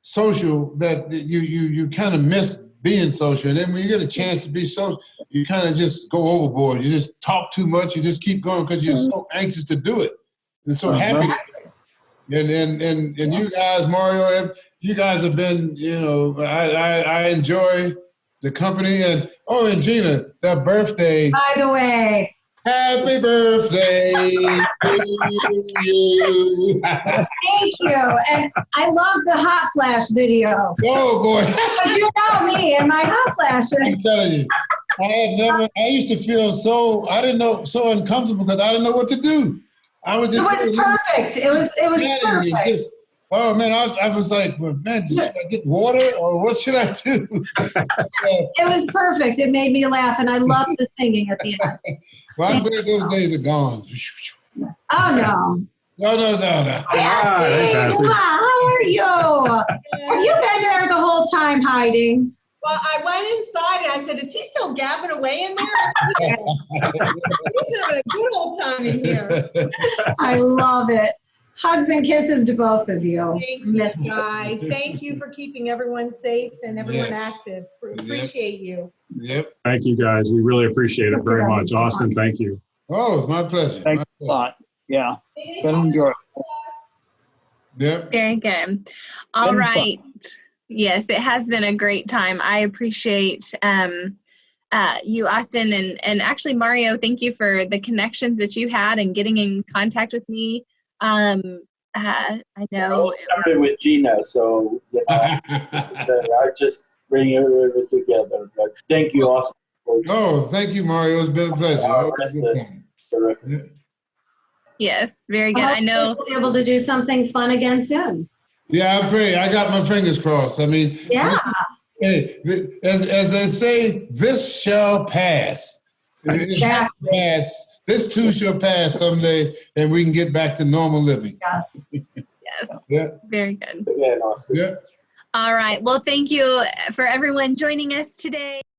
social that you kind of miss being social. And then when you get a chance to be social, you kind of just go overboard. You just talk too much. You just keep going because you're so anxious to do it and so happy. And you guys, Mario, you guys have been, I enjoy the company, and Gina, that birthday. By the way, Happy birthday to you. thank you. And I love the hot flash video. Oh boy. But you know me and my hot flashes. I'm telling you, I used to feel so uncomfortable because I didn't know what to do. I was just. It was perfect. It was perfect. Oh man, I was like, well, man, should I get water or what should I do? It was perfect. It made me laugh, and I loved the singing at the end. Well, I'm glad those days are gone. Oh no. No. Patsy, Patsy. how are you? Have you been there the whole time hiding? Well, I went inside and I said, is he still gabbing away in there? He's having a good old time in here. I love it. Hugs and kisses to both of you. Thank you, guys. Thank you for keeping everyone safe and everyone active. Appreciate you. Yep. Thank you, guys. We really appreciate it very much. Austin, thank you. Oh, it's my pleasure. Thanks a lot. Yeah. Been enjoyable. Yep. Very good. All Been right. Yes, it has been a great time. I appreciate you, Austin, and actually Mario. Thank you for the connections that you had and getting in contact with me. I know it started with Gina, so I just bring everything together. But thank you, Austin. Oh, thank you, Mario. It's been a pleasure. Terrific. Yes, very good. I know we'll be able to do something fun again soon. Yeah, I pray. I got my fingers crossed. I mean, Yeah. Hey, as they say, this shall pass. It shall pass. This too shall pass someday, and we can get back to normal living. yes. Yeah. Very good. Yeah, Austin. Yeah. All right. Well, thank you for everyone joining us today.